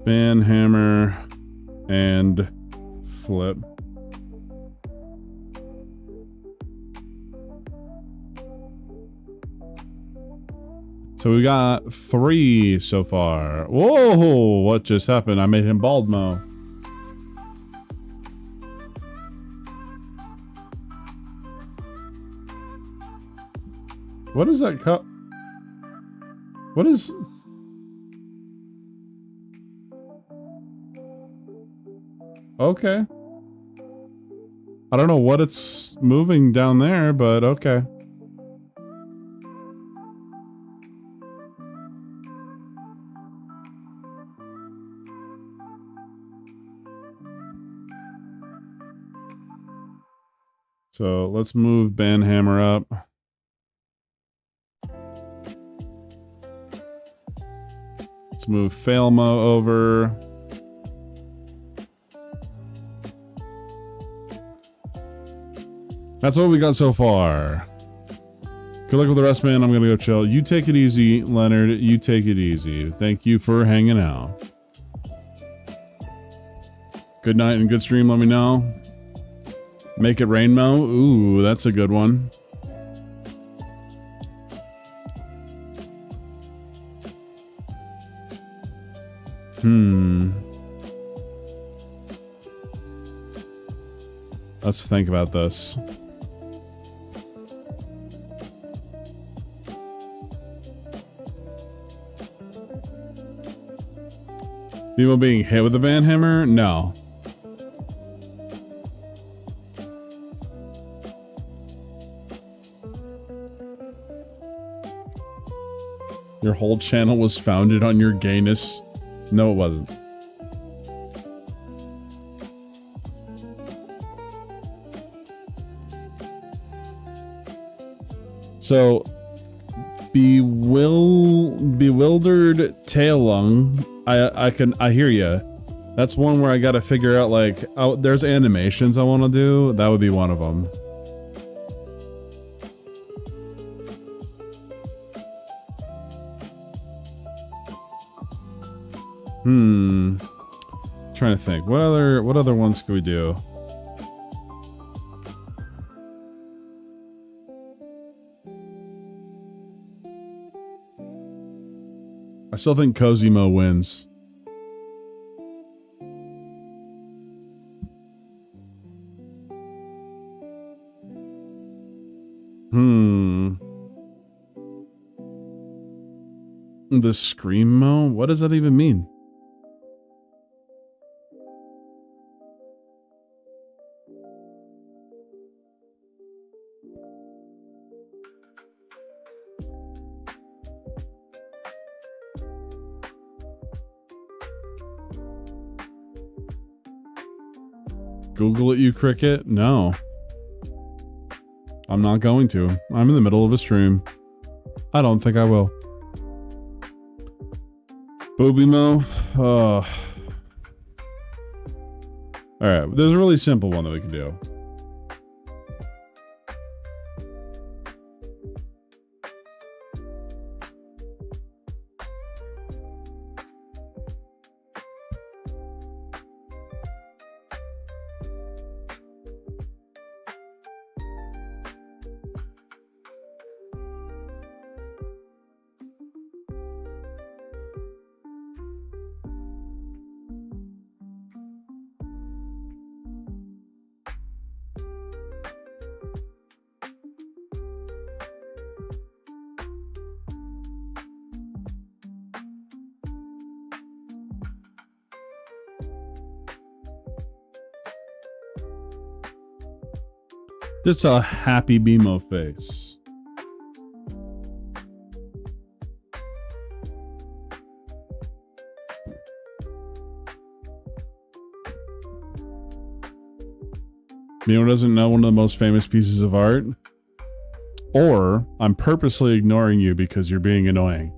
Banhammer and flip. So we got 3 so far. Whoa, what just happened? I made him bald, Mo. What is that cup? What is... Okay. I don't know what it's moving down there, but okay. So let's move Banhammer up. Let's move Failmo over. That's what we got so far. Good luck with the rest, man. I'm gonna go chill. You take it easy, Leonard. You take it easy. Thank you for hanging out. Good night and good stream. Let me know. Make it rain, Mo. Ooh, that's a good one. Let's think about this. People being hit with a banhammer? No. Your whole channel was founded on your gayness? No, it wasn't. So, bewildered tailung. I hear ya. That's one where I gotta figure out, like, oh, there's animations I want to do. That would be one of them. Trying to think. What other ones could we do? I still think Cosimo wins. The Screamo? What does that even mean? Google it, you cricket? No. I'm not going to. I'm in the middle of a stream. I don't think I will. Bobimo? Alright, there's a really simple one that we can do. Just a happy Bimo face. Bimo doesn't know one of the most famous pieces of art? Or I'm purposely ignoring you because you're being annoying.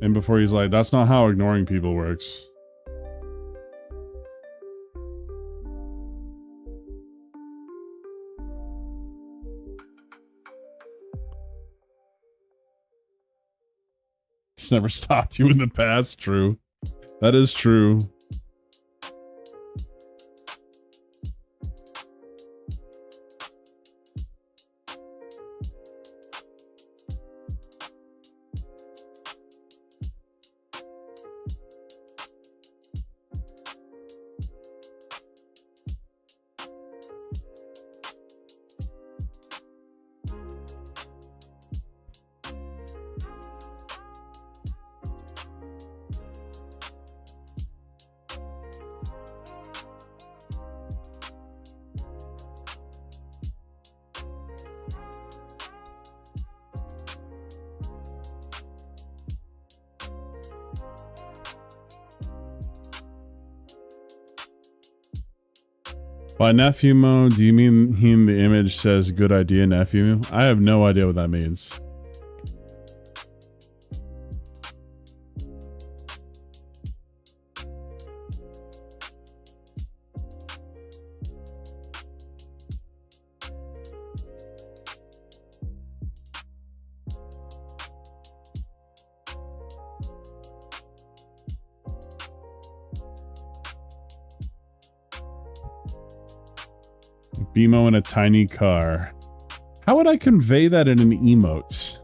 And before he's like, that's not how ignoring people works. It's never stopped you in the past. True. That is true. By nephew mode, do you mean him the image says good idea nephew? I have no idea what that means. BMO in a tiny car. How would I convey that in an emote?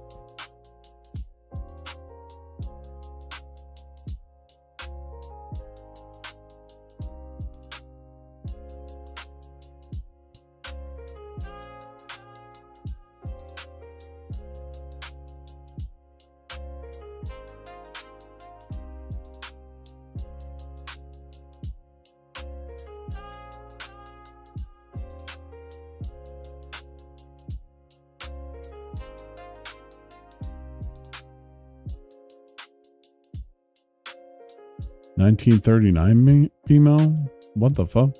$19.39 BMO? What the fuck?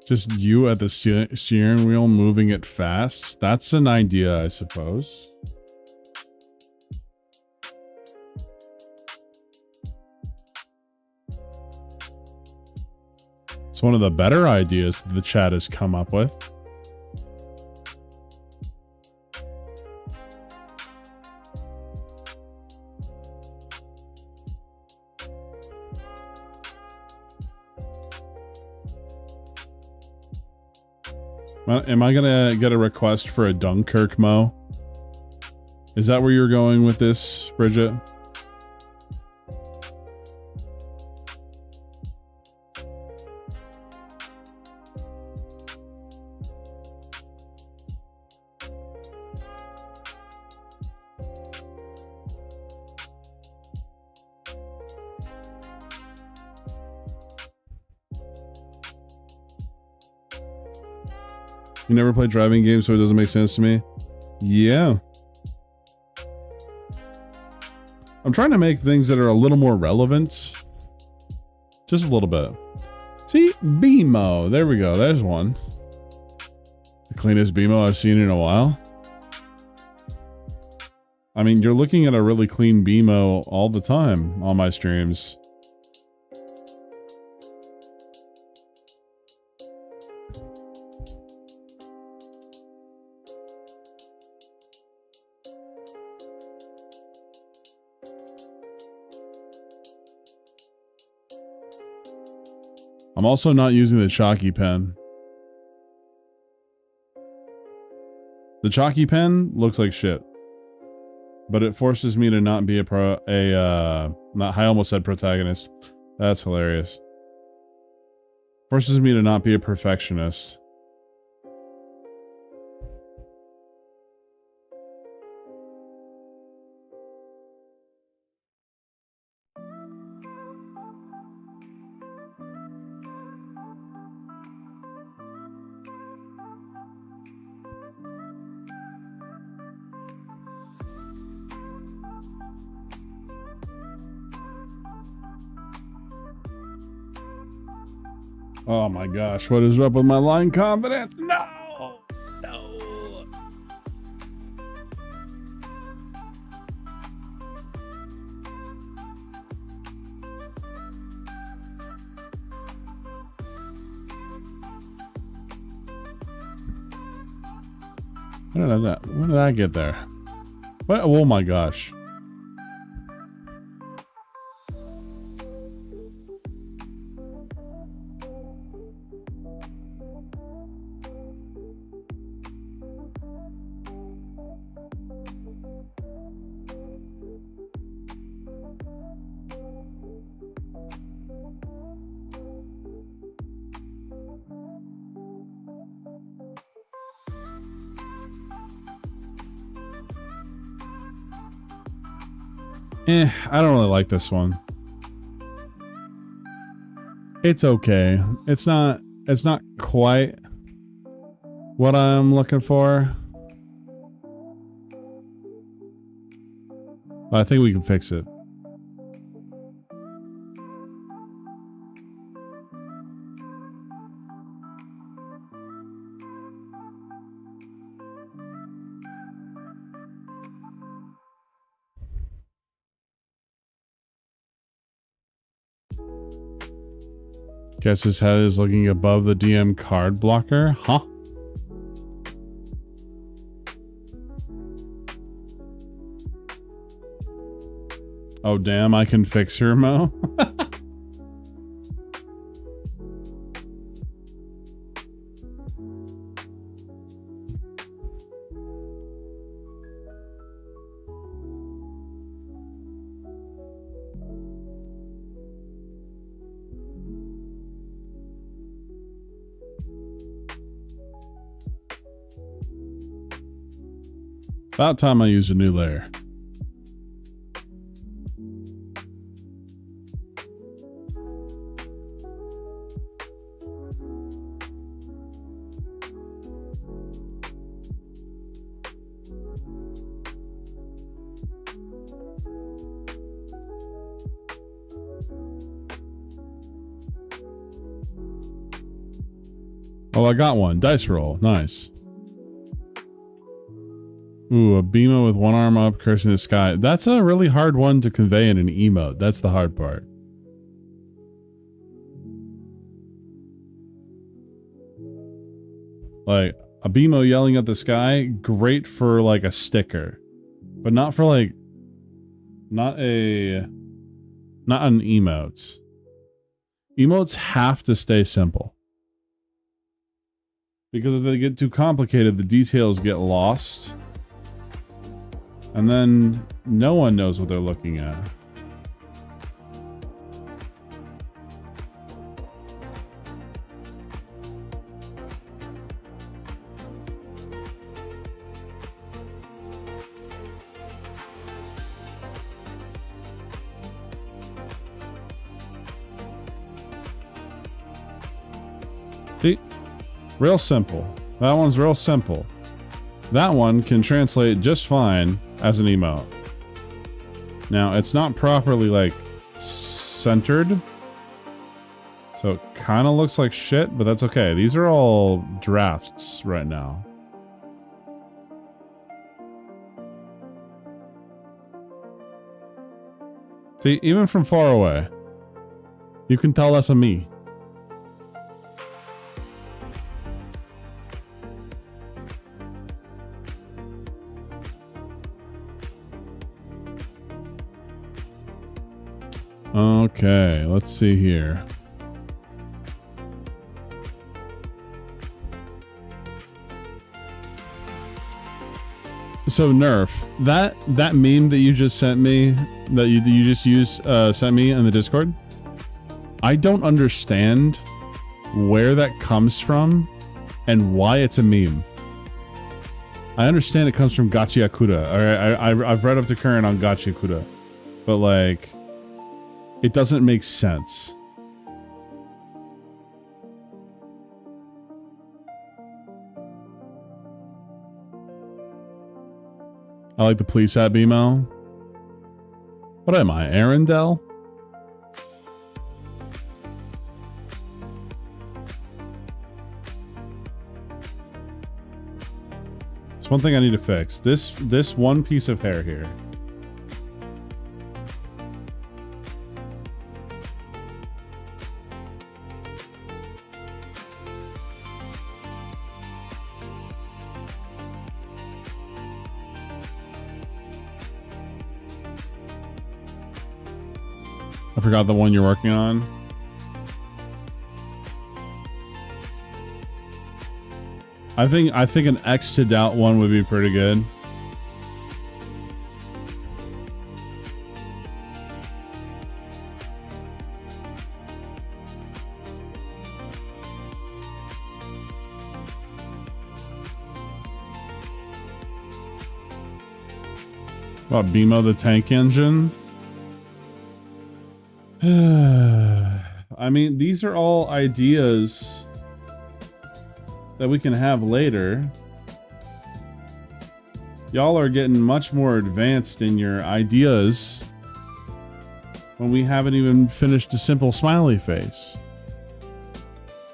Just you at the steering wheel moving it fast? That's an idea, I suppose. It's one of the better ideas that the chat has come up with. Am I gonna get a request for a Dunkirk Mo? Is that where you're going with this, Bridget? You never play driving games, so it doesn't make sense to me. Yeah. I'm trying to make things that are a little more relevant. Just a little bit. See? BMO. There we go. There's one. The cleanest BMO I've seen in a while. I mean, you're looking at a really clean BMO all the time on my streams. I'm also not using the chalky pen. The chalky pen looks like shit, but it forces me to not be I almost said protagonist. That's hilarious. Forces me to not be a perfectionist. Oh my gosh, what is up with my line confidence? No! No! When did I get there? What? Oh my gosh. I don't really like this one. It's okay. It's not quite what I'm looking for. But I think we can fix it. Guess his head is looking above the DM card blocker. Huh? Oh, damn, I can fix her, Mo. About time I use a new layer. Oh, I got one. Dice roll. Nice. Ooh, a Bimo with one arm up, cursing the sky. That's a really hard one to convey in an emote. That's the hard part. Like, a Bimo yelling at the sky, great for like a sticker. But not for like... Not an emotes. Emotes have to stay simple. Because if they get too complicated, the details get lost. And then no one knows what they're looking at. See? Real simple. That one's real simple. That one can translate just fine as an emote. Now, it's not properly, like, centered. So it kind of looks like shit, but that's okay. These are all drafts right now. See, even from far away, you can tell that's a me. Okay, let's see here. So Nerf, that meme that you just sent me, that you just used sent me in the Discord, I don't understand where that comes from and why it's a meme. I understand it comes from Gachiakuda. I've read up to current on Gachiakuda, but like, it doesn't make sense. I like the police at BMO. What am I, Arendelle? It's one thing I need to fix. This one piece of hair here. I forgot the one you're working on. I think an X to doubt one would be pretty good. What, Bimo the tank engine? I mean, these are all ideas that we can have later. Y'all are getting much more advanced in your ideas when we haven't even finished a simple smiley face.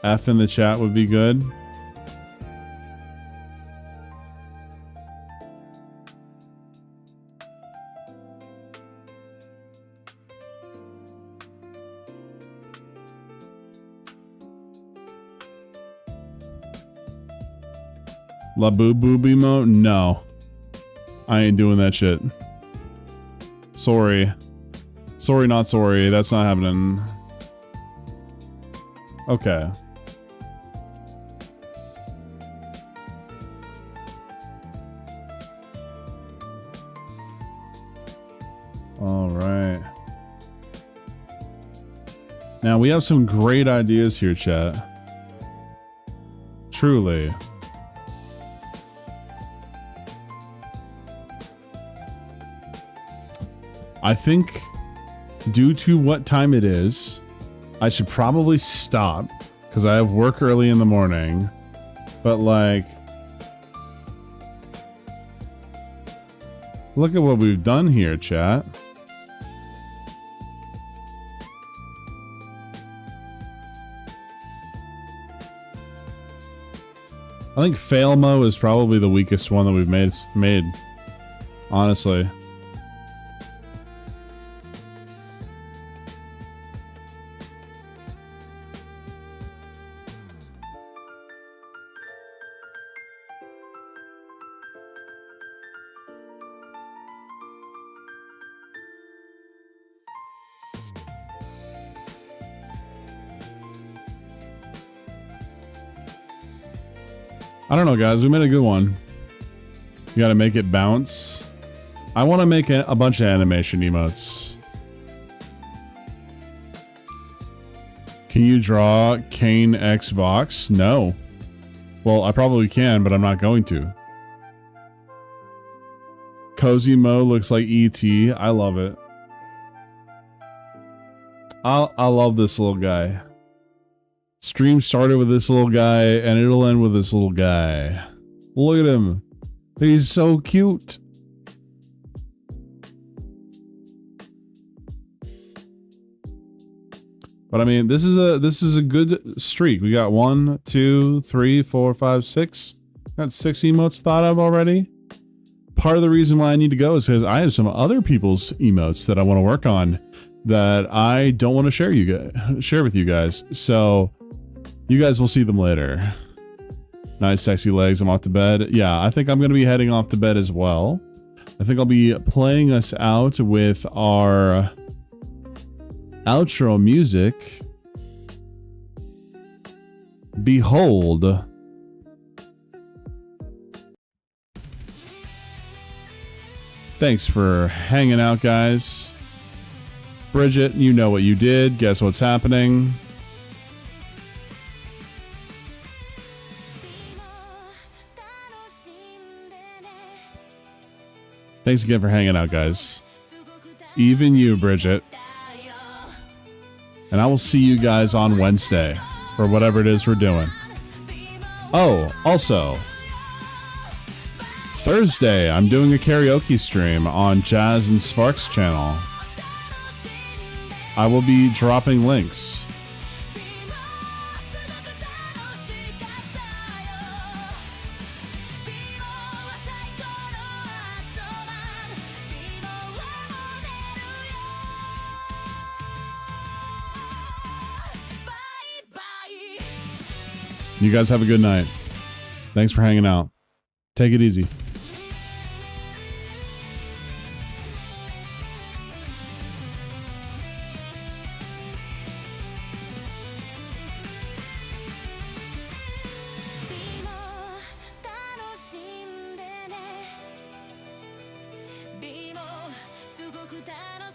F in the chat would be good. La Boo Boo Bimo? No. I ain't doing that shit. Sorry. Sorry, not sorry. That's not happening. Okay. All right. Now we have some great ideas here, chat. Truly. I think due to what time it is, I should probably stop because I have work early in the morning. But like, look at what we've done here, chat. I think fail mo is probably the weakest one that we've made. Honestly. I don't know, guys. We made a good one. You gotta make it bounce. I want to make a bunch of animation emotes. Can you draw Kane X Vox? No. Well, I probably can, but I'm not going to. Cozy Mo looks like E.T. I love it. I love this little guy. Stream started with this little guy, and it'll end with this little guy. Look at him. He's so cute. But I mean, this is a good streak. We got 1, 2, 3, 4, 5, 6. Got 6 emotes thought of already. Part of the reason why I need to go is because I have some other people's emotes that I want to work on that I don't want to share with you guys. So you guys will see them later. Nice sexy legs. I'm off to bed. Yeah, I think I'm going to be heading off to bed as well. I think I'll be playing us out with our outro music. Behold. Thanks for hanging out, guys. Bridget, you know what you did. Guess what's happening? Thanks again for hanging out, guys. Even you, Bridget. And I will see you guys on Wednesday for whatever it is we're doing. Oh, also, Thursday, I'm doing a karaoke stream on Jazz and Sparks channel. I will be dropping links. You guys have a good night. Thanks for hanging out. Take it easy. Be more, すごく楽